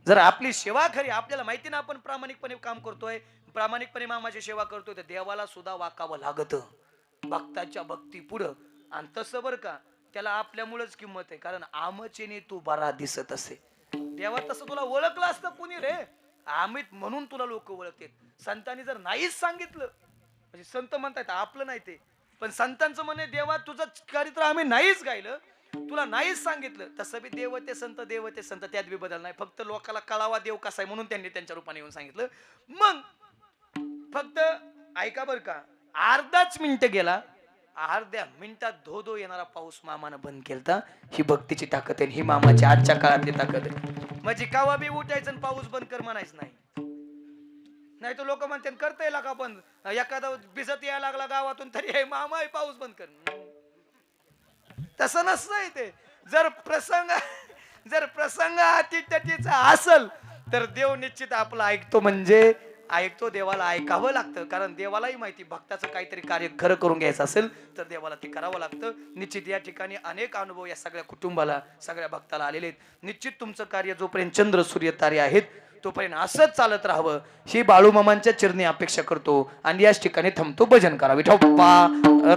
जर आपली सेवा खरी, आपल्याला माहिती ना आपण प्रामाणिकपणे काम करतोय, प्रामाणिकपणे मामाची सेवा करतोय, तर देवाला सुद्धा वाकावं लागतं भक्ताच्या भक्ती पुढं. आणि तसं बरं का, त्याला आपल्यामुळेच किंमत आहे, कारण आमचेने तू बरा दिसत असे. देवा तसं तुला ओळखलं असतं कुणी रे, आम्हीत म्हणून तुला लोक ओळखतात. संतांनी जर नाहीच सांगितलं, म्हणजे संत म्हणतात आपलं नाही ते, पण संतांचं म्हणे देवा तुझं चरित्र आम्ही नाहीच गायलं, तुला नाहीच सांगितलं, तसं बी देव ते संत त्यात बी बदल नाही. फक्त लोकाला कळावा देव कसा आहे म्हणून त्यांनी त्यांच्या रूपाने येऊन सांगितलं. मग फक्त ऐका बर का, अर्धाच मिनिट गेला, अर्ध्या मिनिटात धो येणारा पाऊस मामानं बंद केलता. ही भक्तीची ताकद आहे, ही मामाची आजच्या काळातली ताकद आहे. म्हणजे कावा बी उठायचं आणि पाऊस बंद कर म्हणायचं नाही. नाही तर लोक म्हणते करता येईल का बंद, एखादा भिजत यायला लागला गावातून तरी हे मामा हे पाऊस बंद कर. तसं नसतंय ते. जर प्रसंग अटीतटीचा असल तर देव निश्चित आपला ऐकतो, म्हणजे ऐकतो. देवाला ऐकावं लागतं, कारण देवालाही माहिती भक्ताचं काहीतरी कार्य खरं करून घ्यायचं असेल तर देवाला ते करावं लागतं. निश्चित या ठिकाणी अनेक अनुभव या सगळ्या कुटुंबाला, सगळ्या भक्ताला आलेले आहेत. निश्चित तुमचं कार्य जोपर्यंत चंद्र सूर्य तारे आहेत तोपर्यंत असंच चालत राहावं ही बाळूमामांच्या चरणी अपेक्षा करतो. आणि याच ठिकाणी थांबतो. भजन करा विठोबा.